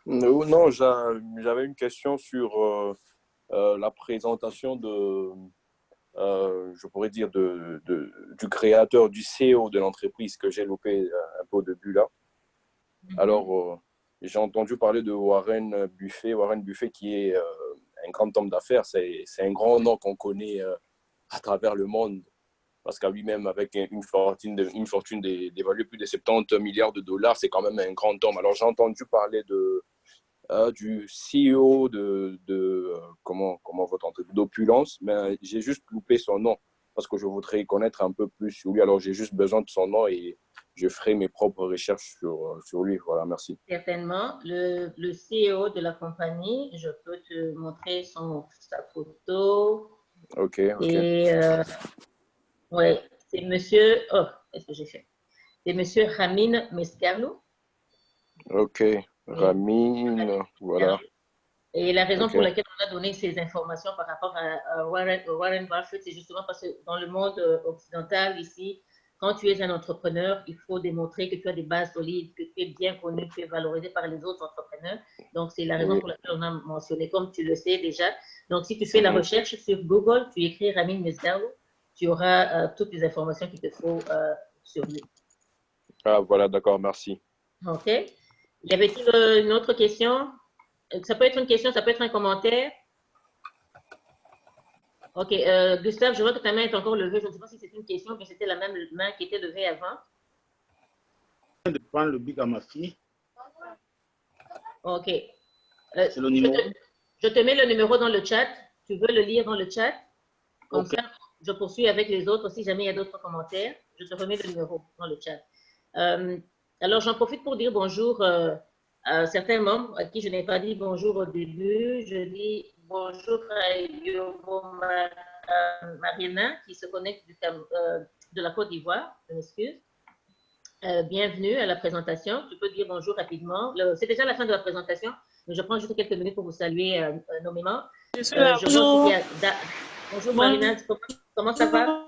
Non, j'avais une question sur la présentation je pourrais dire, du créateur, du CEO de l'entreprise que j'ai loupé un peu au début là. Alors, j'ai entendu parler de Warren Buffett. Warren Buffett qui est un grand homme d'affaires. C'est un grand nom qu'on connaît à travers le monde. Parce qu'à lui-même, avec une fortune d'évaluer plus de 70 milliards de dollars, c'est quand même un grand homme. Alors, j'ai entendu parler du CEO comment votre entreprise, d'Opulence, mais j'ai juste loupé son nom parce que je voudrais connaître un peu plus sur lui. Alors, j'ai juste besoin de son nom et je ferai mes propres recherches sur lui. Voilà, merci. Certainement. Le CEO de la compagnie, je peux te montrer sa photo. OK. Et ouais, c'est monsieur. Oh, qu'est-ce que j'ai fait? C'est monsieur Ramin Mescarlou. OK. Ramin, voilà. Et la raison OK. pour laquelle on a donné ces informations par rapport à Warren Buffett, c'est justement parce que dans le monde occidental, ici, quand tu es un entrepreneur, il faut démontrer que tu as des bases solides, que tu es bien connu, que tu es valorisé par les autres entrepreneurs. Donc, c'est la raison pour laquelle on a mentionné, comme tu le sais déjà. Donc, si tu fais la recherche sur Google, tu écris Ramin Mescarlou, tu auras toutes les informations qu'il te faut sur lui. Ah, voilà, d'accord, merci. OK. Y avait-il une autre question? Ça peut être une question, ça peut être un commentaire. OK. Gustave, je vois que ta main est encore levée. Je ne sais pas si c'est une question, mais c'était la même main qui était levée avant. De prendre le bic à ma fille. OK. C'est le numéro. Je te mets le numéro dans le chat. Tu veux le lire dans le chat? Comme ça, je poursuis avec les autres. Si jamais il y a d'autres commentaires, je te remets le numéro dans le chat. Alors, j'en profite pour dire bonjour à certains membres à qui je n'ai pas dit bonjour au début. Je dis bonjour à Yobo Marina qui se connecte de la Côte d'Ivoire. Je m'excuse. Bienvenue à la présentation. Tu peux dire bonjour rapidement. C'est déjà la fin de la présentation, mais je prends juste quelques minutes pour vous saluer nommément. Je suis là. Bonjour. Bonjour Marina, comment ça va?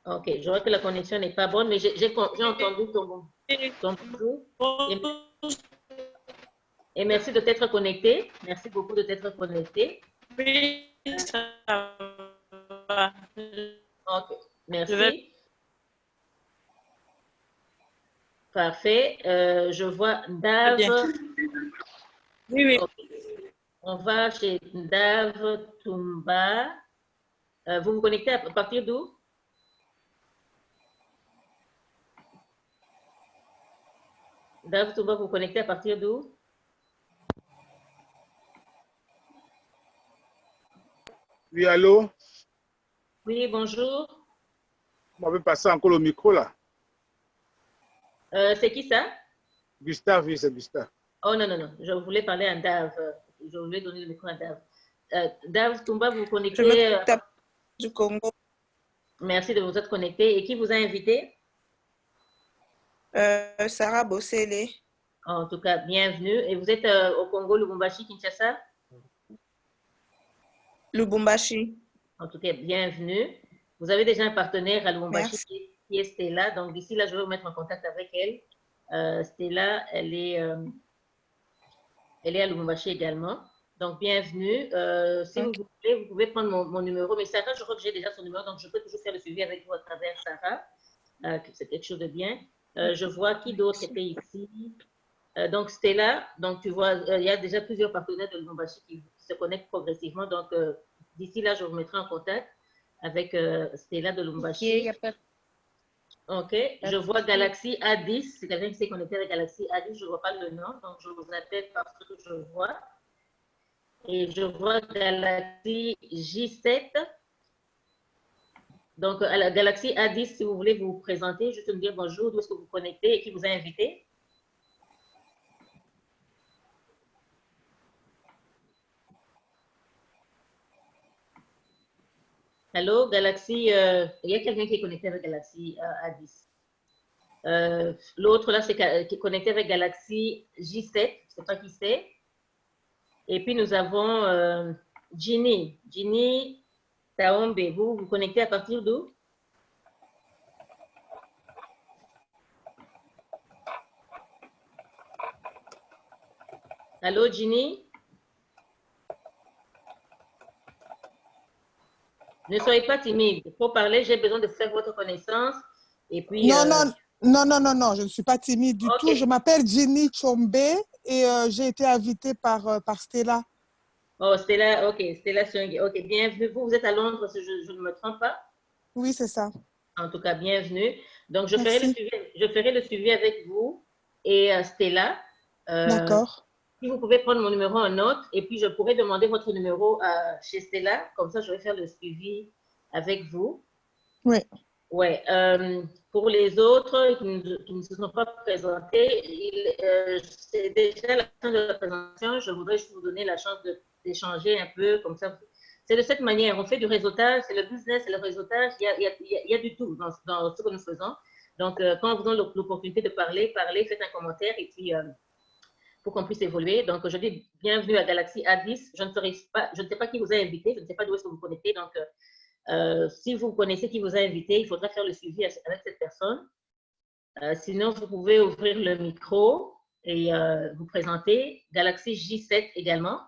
Ok, je vois que la connexion n'est pas bonne, mais j'ai entendu ton bonjour. Et merci de t'être connecté. Merci beaucoup de t'être connecté. Oui, ça va. Ok, merci. Parfait. Je vois Dave. Oui, oui. Okay. On va chez Dave Toumba. Vous vous connectez à partir d'où? Dave Toumba, vous vous connectez à partir d'où? Oui, allô? Oui, bonjour. Vous m'avez passé encore le micro là. C'est qui ça? Gustave, oui, c'est Gustave. Oh non, non, non. Je voulais parler à Dave. Je voulais donner le micro à Dave. Dave Toumba, vous vous connectez du Congo. Merci de vous être connecté. Et qui vous a invité? Sarah Bossele. En tout cas, bienvenue. Et vous êtes au Congo, Lubumbashi, Kinshasa? Lubumbashi. En tout cas, bienvenue. Vous avez déjà un partenaire à Lubumbashi qui est Stella. Donc, d'ici là, je vais vous mettre en contact avec elle. Stella, elle est à Lubumbashi également. Donc, bienvenue. Si vous voulez, vous pouvez prendre mon numéro. Mais Sarah, je crois que j'ai déjà son numéro, donc je peux toujours faire le suivi avec vous à travers Sarah. C'est quelque chose de bien. Je vois qui d'autre était ici. Donc, Stella, donc tu vois, il y a déjà plusieurs partenaires de Lubumbashi qui se connectent progressivement. Donc, d'ici là, je vous mettrai en contact avec Stella de Lubumbashi. OK. Je vois Galaxy A10. C'est quelqu'un qui s'est connecté avec Galaxy A10. Je ne vois pas le nom, donc je vous appelle parce que je vois. Et je vois Galaxy J7. Donc, à la Galaxy A10, si vous voulez vous présenter, juste me dire bonjour, d'où est-ce que vous connectez et qui vous a invité. Allô, Galaxy, il y a quelqu'un qui est connecté avec Galaxy A10. L'autre, là, c'est qui est connecté avec Galaxy J7, je ne sais pas qui c'est. Et puis, nous avons Ginny. Ginny Taombe, vous vous connectez à partir d'où? Allô, Ginny? Ne soyez pas timide. Il faut parler. J'ai besoin de faire votre connaissance. Et puis, Non, je ne suis pas timide du tout. Je m'appelle Jenny Chombe et j'ai été invitée par Stella. Oh, Stella, ok, Stella Sung. Ok, bienvenue. Vous êtes à Londres, si je ne me trompe pas? Oui, c'est ça. En tout cas, bienvenue. Donc, je ferai le suivi avec vous et Stella. D'accord. Si vous pouvez prendre mon numéro en note et puis je pourrai demander votre numéro chez Stella. Comme ça, je vais faire le suivi avec vous. Oui. Ouais. Pour les autres qui ne se sont pas présentés, c'est déjà la fin de la présentation. Je voudrais juste vous donner la chance d'échanger un peu comme ça. C'est de cette manière. On fait du réseautage, c'est le business, c'est le réseautage. Il y a du tout dans ce que nous faisons. Donc, quand vous avez l'opportunité de parler, faites un commentaire et puis pour qu'on puisse évoluer. Donc, je dis bienvenue à Galaxy A10. Je ne sais pas qui vous a invité, je ne sais pas d'où est-ce que vous vous connectez. Donc, si vous connaissez qui vous a invité, il faudra faire le suivi avec cette personne. Sinon, vous pouvez ouvrir le micro et vous présenter. Galaxy J7 également,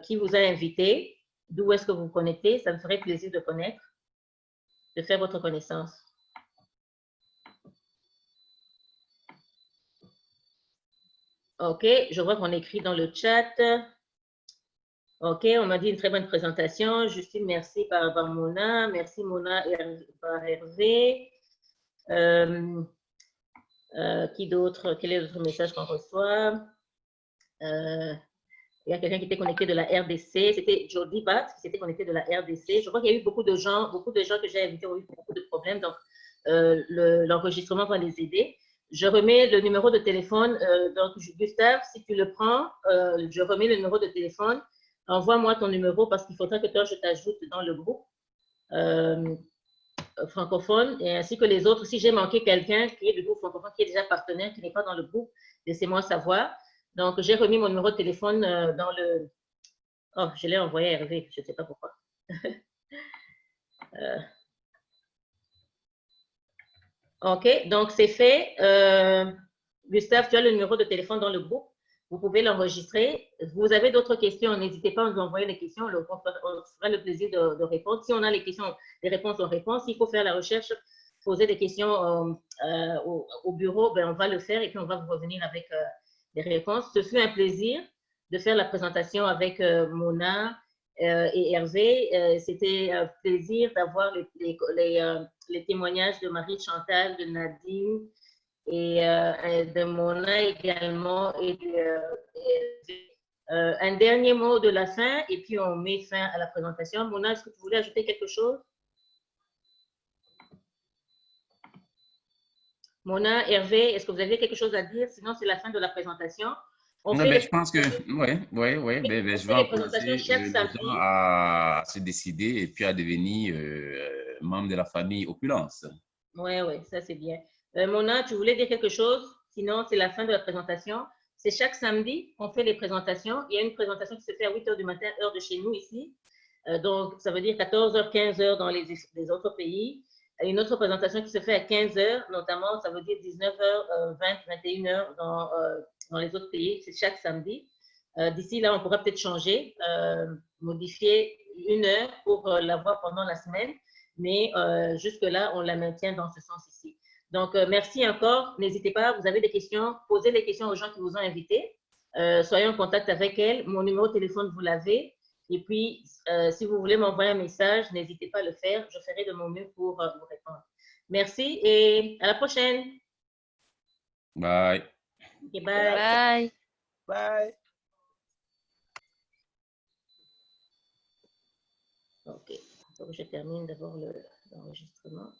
qui vous a invité. D'où est-ce que vous vous connectez? Ça me ferait plaisir de connaître, de faire votre connaissance. OK, je vois qu'on écrit dans le chat. OK, on m'a dit une très bonne présentation. Justine, merci par Mona. Merci Mona par Hervé. Qui d'autre? Quel est l'autre message qu'on reçoit? Il y a quelqu'un qui était connecté de la RDC. C'était Jody Bat qui s'était connecté de la RDC. Je crois qu'il y a eu beaucoup de gens que j'ai invités ont eu beaucoup de problèmes. Donc, l'enregistrement va les aider. Je remets le numéro de téléphone. Donc, Gustave, si tu le prends, je remets le numéro de téléphone. Envoie-moi ton numéro parce qu'il faudra que toi, je t'ajoute dans le groupe francophone et ainsi que les autres. Si j'ai manqué quelqu'un qui est du groupe francophone, qui est déjà partenaire, qui n'est pas dans le groupe, laissez-moi savoir. Donc, j'ai remis mon numéro de téléphone dans le... Oh, je l'ai envoyé à Hervé, je ne sais pas pourquoi. OK, donc c'est fait. Gustave, tu as le numéro de téléphone dans le groupe. Vous pouvez l'enregistrer. Vous avez d'autres questions, n'hésitez pas à nous envoyer les questions. On fera le plaisir de répondre. Si on a les questions, les réponses, on répond. S'il faut faire la recherche, poser des questions au bureau, ben, on va le faire et puis on va vous revenir avec des réponses. Ce fut un plaisir de faire la présentation avec Mona et Hervé. C'était un plaisir d'avoir les témoignages de Marie-Chantal, de Nadine, et de Mona également. Un dernier mot de la fin et puis on met fin à la présentation. Mona, est-ce que tu voulais ajouter quelque chose? Mona, Hervé, est-ce que vous avez quelque chose à dire? Sinon, c'est la fin de la présentation. Je pense que, oui, je vais encourager les gens à se décider et puis à devenir membre de la famille Opulence. Oui, ça c'est bien. Mona, tu voulais dire quelque chose? Sinon, c'est la fin de la présentation. C'est chaque samedi qu'on fait les présentations. Il y a une présentation qui se fait à 8 h du matin, heure de chez nous ici. Donc, ça veut dire 14 h, 15 h dans les autres pays. Une autre présentation qui se fait à 15 h, notamment, ça veut dire 19 h, 20, 21 h dans les autres pays. C'est chaque samedi. D'ici là, on pourra peut-être changer, modifier une heure pour l'avoir pendant la semaine. Mais jusque-là, on la maintient dans ce sens ici. Donc, merci encore. N'hésitez pas, vous avez des questions, posez les questions aux gens qui vous ont invités. Soyez en contact avec elles. Mon numéro de téléphone, vous l'avez. Et puis, si vous voulez m'envoyer un message, n'hésitez pas à le faire. Je ferai de mon mieux pour vous répondre. Merci et à la prochaine. Bye. Okay, bye. Bye. Bye. OK. Donc, je termine d'abord l'enregistrement.